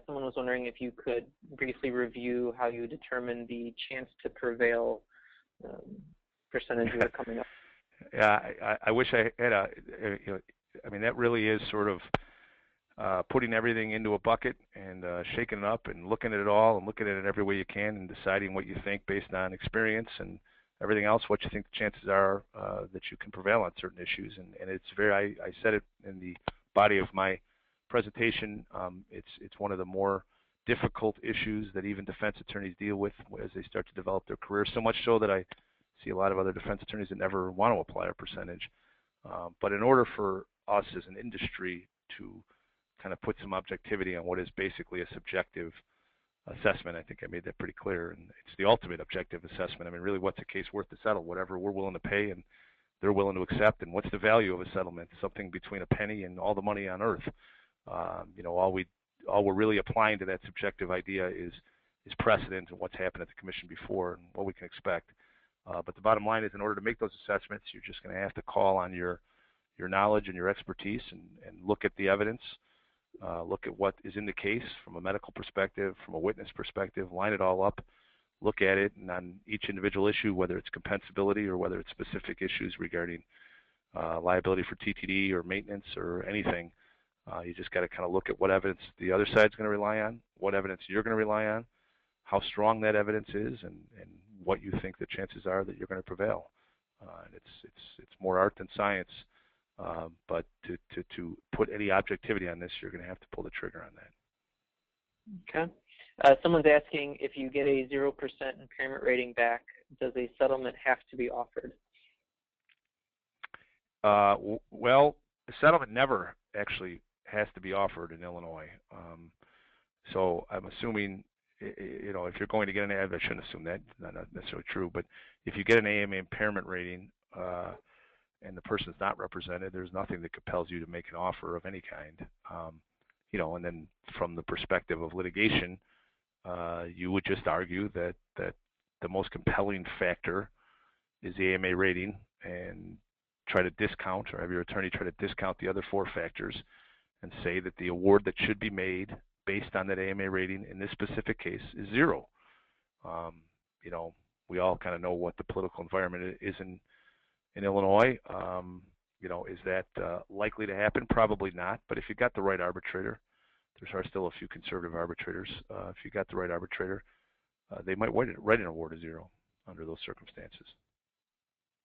someone was wondering if you could briefly review how you determine the chance to prevail percentage that are coming up. Yeah, I wish I had that really is sort of putting everything into a bucket and shaking it up and looking at it all and looking at it every way you can and deciding what you think based on experience and everything else, what you think the chances are that you can prevail on certain issues. And it's very, I said it in the body of my presentation, it's one of the more difficult issues that even defense attorneys deal with as they start to develop their career, so much so that I see a lot of other defense attorneys that never want to apply a percentage. But in order for us as an industry to kind of put some objectivity on what is basically a subjective assessment, I think I made that pretty clear, and it's the ultimate objective assessment. I mean, really, what's a case worth to settle? Whatever we're willing to pay and they're willing to accept, and what's the value of a settlement? Something between a penny and all the money on earth. All we're really applying to that subjective idea is precedent and what's happened at the commission before and what we can expect. But the bottom line is, in order to make those assessments, you're just going to have to call on your knowledge and your expertise and look at the evidence, look at what is in the case from a medical perspective, from a witness perspective, line it all up, look at it, and on each individual issue, whether it's compensability or whether it's specific issues regarding liability for TTD or maintenance or anything, you just got to kind of look at what evidence the other side's going to rely on, what evidence you're going to rely on, how strong that evidence is, and what you think the chances are that you're going to prevail. And it's more art than science, but to put any objectivity on this, you're going to have to pull the trigger on that. Okay. Someone's asking, if you get a 0% impairment rating back, does a settlement have to be offered? Well, the settlement never actually has to be offered in Illinois. So I'm assuming, if you're going to get an AMA, I shouldn't assume that, not necessarily true, but if you get an AMA impairment rating and the person's not represented, there's nothing that compels you to make an offer of any kind. And then from the perspective of litigation, you would just argue that the most compelling factor is the AMA rating and try to discount, or have your attorney try to discount the other four factors and say that the award that should be made based on that AMA rating in this specific case is 0. We all kind of know what the political environment is in Illinois. Is that likely to happen? Probably not. But if you got the right arbitrator, there are still a few conservative arbitrators. If you got the right arbitrator, they might write an award of 0 under those circumstances.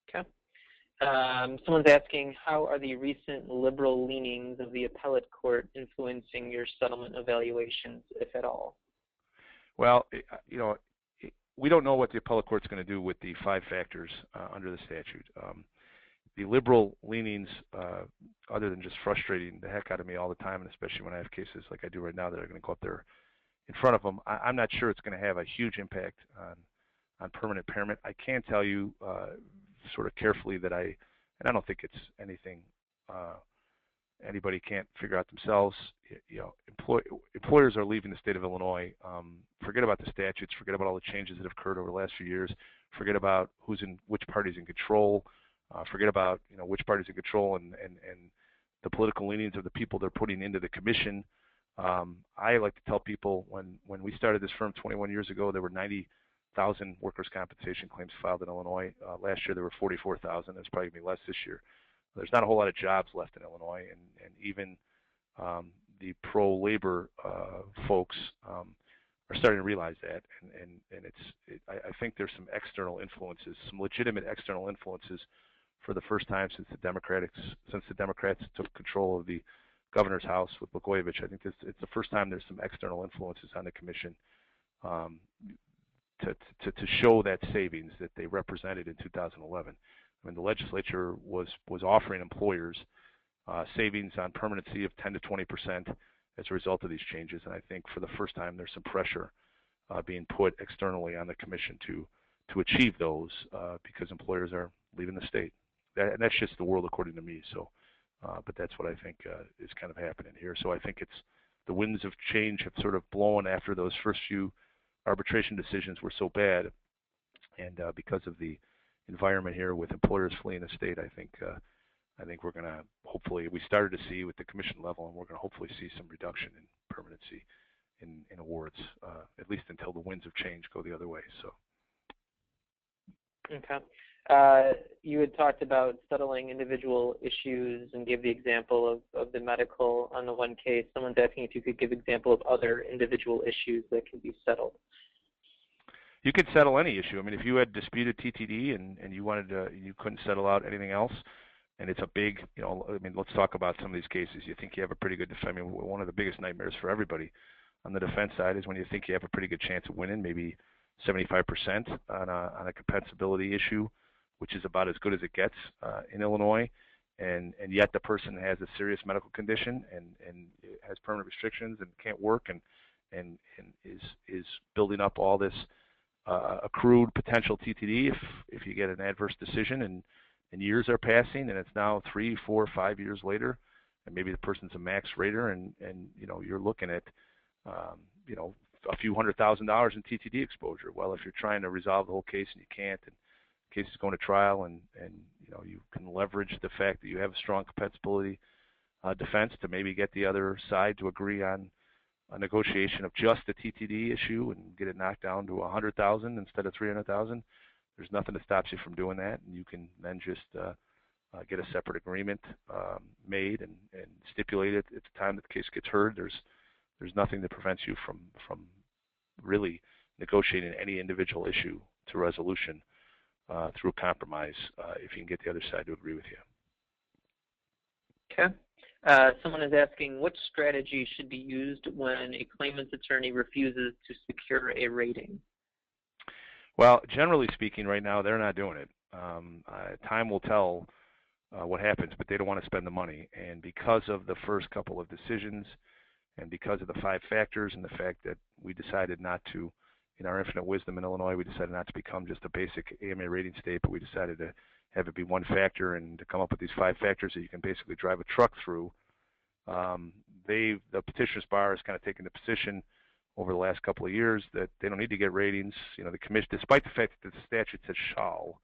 Okay. Someone's asking, how are the recent liberal leanings of the appellate court influencing your settlement evaluations, if at all? Well, we don't know what the appellate court's going to do with the 5 factors under the statute. The liberal leanings, other than just frustrating the heck out of me all the time, and especially when I have cases like I do right now that are going to go up there in front of them, I'm not sure it's going to have a huge impact on permanent impairment. I can tell you sort of carefully that I don't think it's anything anybody can't figure out themselves. Employers are leaving the state of Illinois. Forget about the statutes. Forget about all the changes that have occurred over the last few years. Forget about which party's in control. Forget about which party's in control and the political leanings of the people they're putting into the commission. I like to tell people when we started this firm 21 years ago, there were 90,000 workers' compensation claims filed in Illinois. Last year there were 44,000. There's probably going to be less this year. There's not a whole lot of jobs left in Illinois, and even the pro-labor folks are starting to realize that, and I think there's some external influences, some legitimate external influences, for the first time since the Democrats took control of the governor's house with Blagojevich. I think it's the first time there's some external influences on the commission um, to show that savings that they represented in 2011. I mean, the legislature was offering employers savings on permanency of 10 to 20% as a result of these changes, and I think for the first time there's some pressure being put externally on the commission to achieve those because employers are leaving the state. And that's just the world according to me. So, but that's what I think is kind of happening here. So I think it's the winds of change have sort of blown after those first few arbitration decisions were so bad, and because of the environment here with employers fleeing the state, I think we're going to hopefully, we started to see with the commission level, and we're going to hopefully see some reduction in permanency in awards, at least until the winds of change go the other way. So. Okay. You had talked about settling individual issues and gave the example of the medical on the one case. Someone's asking if you could give example of other individual issues that can be settled. You could settle any issue. I mean, if you had disputed TTD and you wanted to, you couldn't settle out anything else, and it's a big, I mean, let's talk about some of these cases. You think you have a pretty good defense. I mean, one of the biggest nightmares for everybody on the defense side is when you think you have a pretty good chance of winning, maybe 75% on a compensability issue, which is about as good as it gets in Illinois, and yet the person has a serious medical condition and has permanent restrictions and can't work and is building up all this accrued potential TTD if you get an adverse decision and years are passing and it's now 3, 4, 5 years later, and maybe the person's a max rater and you're looking at a few $100,000 in TTD exposure. Well, if you're trying to resolve the whole case and you can't, and the case is going to trial, and you can leverage the fact that you have a strong compensability defense to maybe get the other side to agree on a negotiation of just the TTD issue and get it knocked down to 100,000 instead of 300,000. There's nothing that stops you from doing that, and you can then just get a separate agreement made and stipulate it at the time that the case gets heard. There's nothing that prevents you from really negotiating any individual issue to resolution through a compromise if you can get the other side to agree with you. Okay. Someone is asking, what strategy should be used when a claimant's attorney refuses to secure a rating? Well, generally speaking, right now they're not doing it. Time will tell what happens, but they don't want to spend the money. And because of the first couple of decisions, and because of the 5 factors and the fact that we decided not to, in our infinite wisdom in Illinois, we decided not to become just a basic AMA rating state, but we decided to have it be one factor and to come up with these 5 factors that you can basically drive a truck through. The petitioner's bar has kind of taken the position over the last couple of years that they don't need to get ratings. The commission, despite the fact that the statute says shall,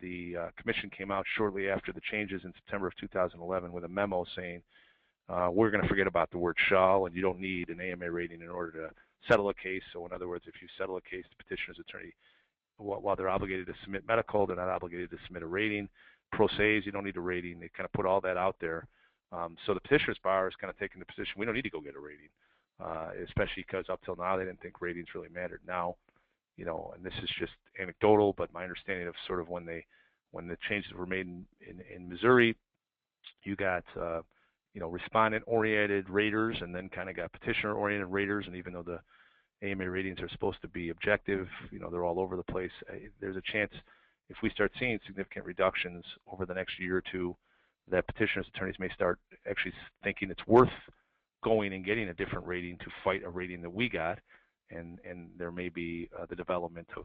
the commission came out shortly after the changes in September of 2011 with a memo saying, we're going to forget about the word shall, and you don't need an AMA rating in order to settle a case. So in other words, if you settle a case, the petitioner's attorney, while they're obligated to submit medical, they're not obligated to submit a rating. Pro se's, you don't need a rating. They kind of put all that out there. So the petitioner's bar is kind of taking the position, we don't need to go get a rating, especially because up till now they didn't think ratings really mattered. Now, and this is just anecdotal, but my understanding of sort of when the changes were made in Missouri, you got respondent-oriented raters and then kind of got petitioner-oriented raters, and even though the AMA ratings are supposed to be objective, they're all over the place. There's a chance if we start seeing significant reductions over the next year or two that petitioners' attorneys may start actually thinking it's worth going and getting a different rating to fight a rating that we got, and there may be the development of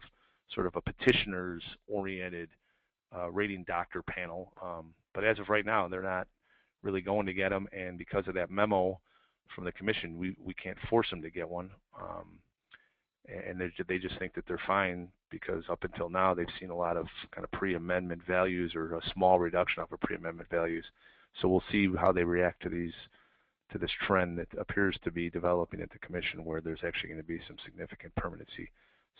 sort of a petitioners-oriented rating doctor panel. But as of right now, they're not really going to get them, and because of that memo from the commission, we can't force them to get one, and they just think that they're fine because up until now they've seen a lot of kind of pre-amendment values or a small reduction of pre-amendment values. So we'll see how they react to this trend that appears to be developing at the commission, where there's actually going to be some significant permanency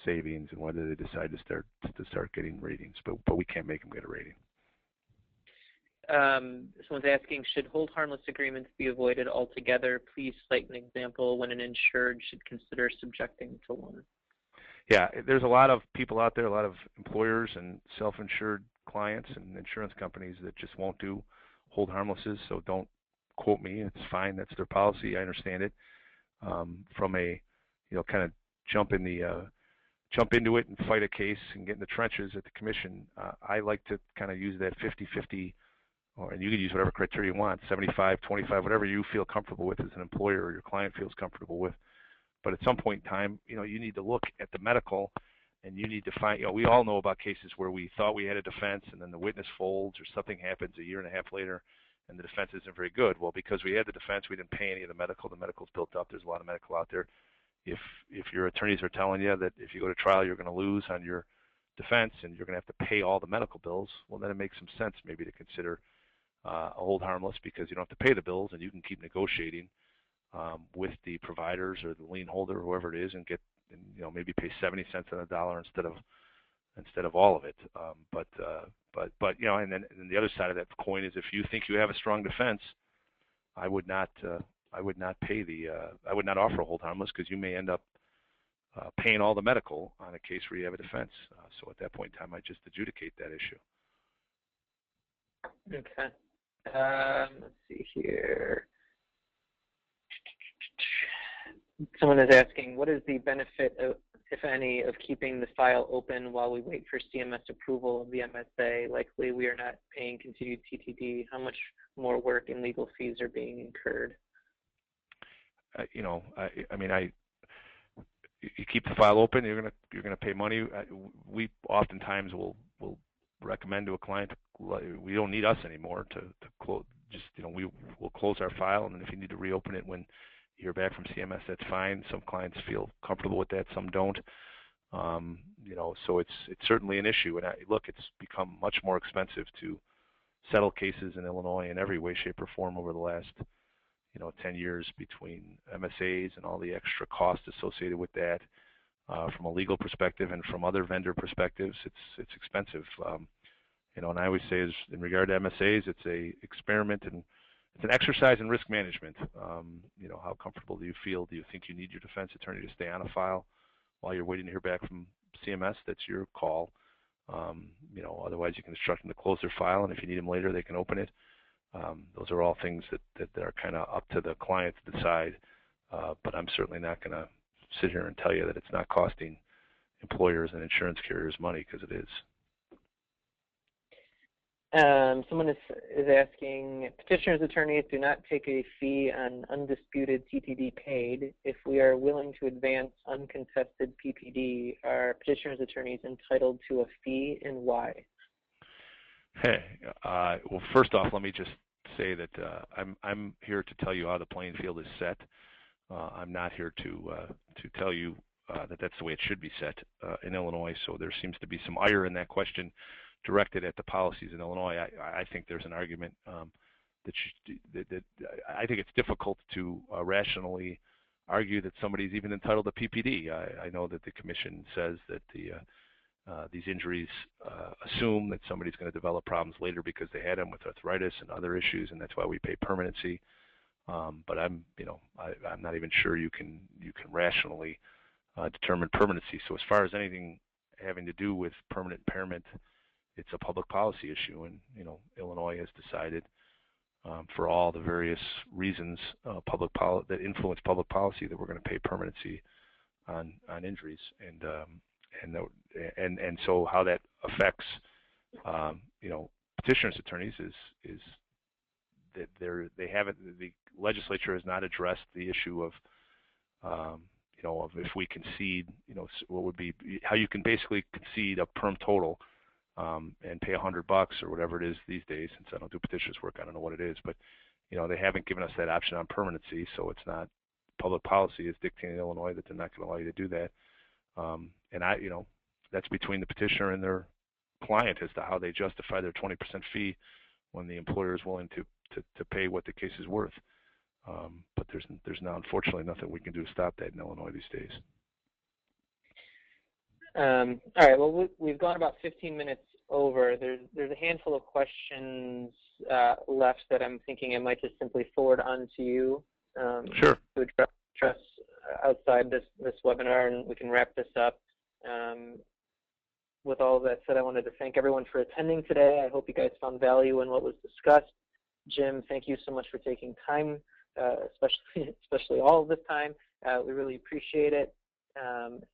savings, and whether they decide to start getting ratings. But we can't make them get a rating. Someone's asking, should hold harmless agreements be avoided altogether? Please cite an example when an insured should consider subjecting to one. Yeah, there's a lot of people out there, a lot of employers and self-insured clients and insurance companies that just won't do hold harmlesses, so don't quote me. It's fine. That's their policy. I understand it. From a, kind of jump into it and fight a case and get in the trenches at the commission. I like to kind of use that 50-50, and you can use whatever criteria you want, 75-25, whatever you feel comfortable with as an employer or your client feels comfortable with. But at some point in time, you need to look at the medical, and you need to find, we all know about cases where we thought we had a defense and then the witness folds or something happens a year and a half later and the defense isn't very good. Well, because we had the defense, we didn't pay any of the medical. The medical's built up. There's a lot of medical out there. If your attorneys are telling you that if you go to trial you're going to lose on your defense and you're going to have to pay all the medical bills, well, then it makes some sense maybe to consider a hold harmless, because you don't have to pay the bills and you can keep negotiating with the providers or the lien holder, whoever it is, and get, maybe pay 70 cents on the dollar instead of all of it. But and then the other side of that coin is if you think you have a strong defense, I would not pay I would not offer a hold harmless, because you may end up paying all the medical on a case where you have a defense. So at that point in time, I just adjudicate that issue. Okay. Let's see here. Someone is asking, what is the benefit, if any, of keeping the file open while we wait for CMS approval of the MSA? Likely we are not paying continued TTD. How much more work and legal fees are being incurred? You keep the file open, you're gonna pay money. We oftentimes will recommend to a client, we don't need us anymore to close. Just we will close our file, and then if you need to reopen it when you hear back from CMS, that's fine. Some clients feel comfortable with that, some don't. So it's certainly an issue. And look, it's become much more expensive to settle cases in Illinois in every way, shape, or form over the last 10 years, between MSAs and all the extra costs associated with that. From a legal perspective and from other vendor perspectives, it's expensive. And I always say, is in regard to MSAs, it's a experiment and it's an exercise in risk management. How comfortable do you feel? Do you think you need your defense attorney to stay on a file while you're waiting to hear back from CMS? That's your call. Otherwise you can instruct them to close their file, and if you need them later, they can open it. Those are all things that are kind of up to the client to decide. But I'm certainly not going to sit here and tell you that it's not costing employers and insurance carriers money, because it is. Someone is asking, petitioner's attorneys do not take a fee on undisputed TTD paid. If we are willing to advance uncontested PPD, are petitioner's attorneys entitled to a fee, and why? Hey, well, first off, let me just say that I'm here to tell you how the playing field is set. I'm not here to tell you that that's the way it should be set in Illinois. So there seems to be some ire in that question directed at the policies in Illinois. I think there's an argument that I think it's difficult to rationally argue that somebody's even entitled to PPD. I know that the commission says that these injuries assume that somebody's going to develop problems later because they had them with arthritis and other issues, and that's why we pay permanency. But I'm not even sure you can rationally determine permanency. So as far as anything having to do with permanent impairment, it's a public policy issue, and Illinois has decided for all the various reasons that influence public policy that we're going to pay permanency on injuries, and so how that affects petitioners' attorneys is that the legislature has not addressed the issue of of if we concede, what would be how you can basically concede a perm total and pay $100 or whatever it is these days. Since I don't do petitioners work, I don't know what it is, but they haven't given us that option on permanency, so it's not public policy is dictating in Illinois that they're not going to allow you to do that. And that's between the petitioner and their client as to how they justify their 20% fee when the employer is willing to pay what the case is worth. But there's now unfortunately nothing we can do to stop that in Illinois these days. All right. Well, we've gone about 15 minutes over. There's a handful of questions left that I'm thinking I might just simply forward on to you. Sure. To address outside this webinar, and we can wrap this up. With all that said, I wanted to thank everyone for attending today. I hope you guys found value in what was discussed. Jim, thank you so much for taking time, especially all of this time. We really appreciate it.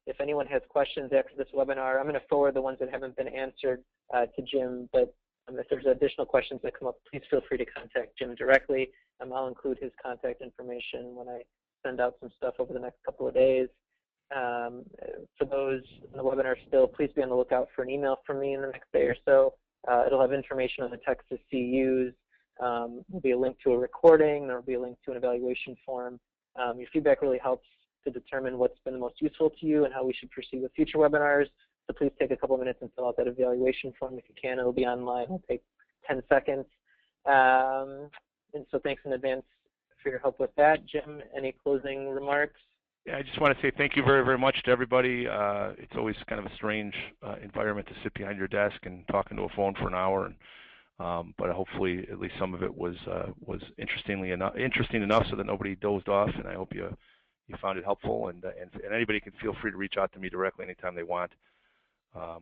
If anyone has questions after this webinar, I'm going to forward the ones that haven't been answered to Jim, but if there's additional questions that come up, please feel free to contact Jim directly. I'll include his contact information when I send out some stuff over the next couple of days. For those in the webinar still, please be on the lookout for an email from me in the next day or so. It'll have information on the Texas CUs. There'll be a link to a recording. There'll be a link to an evaluation form. Your feedback really helps to determine what's been the most useful to you and how we should proceed with future webinars. So please take a couple minutes and fill out that evaluation form if you can. It'll be online. It'll take 10 seconds. And so thanks in advance for your help with that. Jim, any closing remarks? Yeah, I just want to say thank you very, very much to everybody. It's always kind of a strange environment to sit behind your desk and talking to a phone for an hour. And, but hopefully at least some of it was interesting enough so that nobody dozed off. And I hope you found it helpful. And anybody can feel free to reach out to me directly anytime they want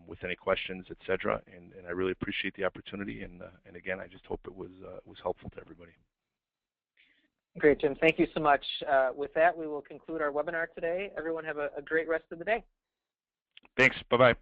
with any questions, etc. And I really appreciate the opportunity. And again, I just hope it was helpful to everybody. Great, Jim. Thank you so much. With that, we will conclude our webinar today. Everyone have a great rest of the day. Thanks. Bye-bye.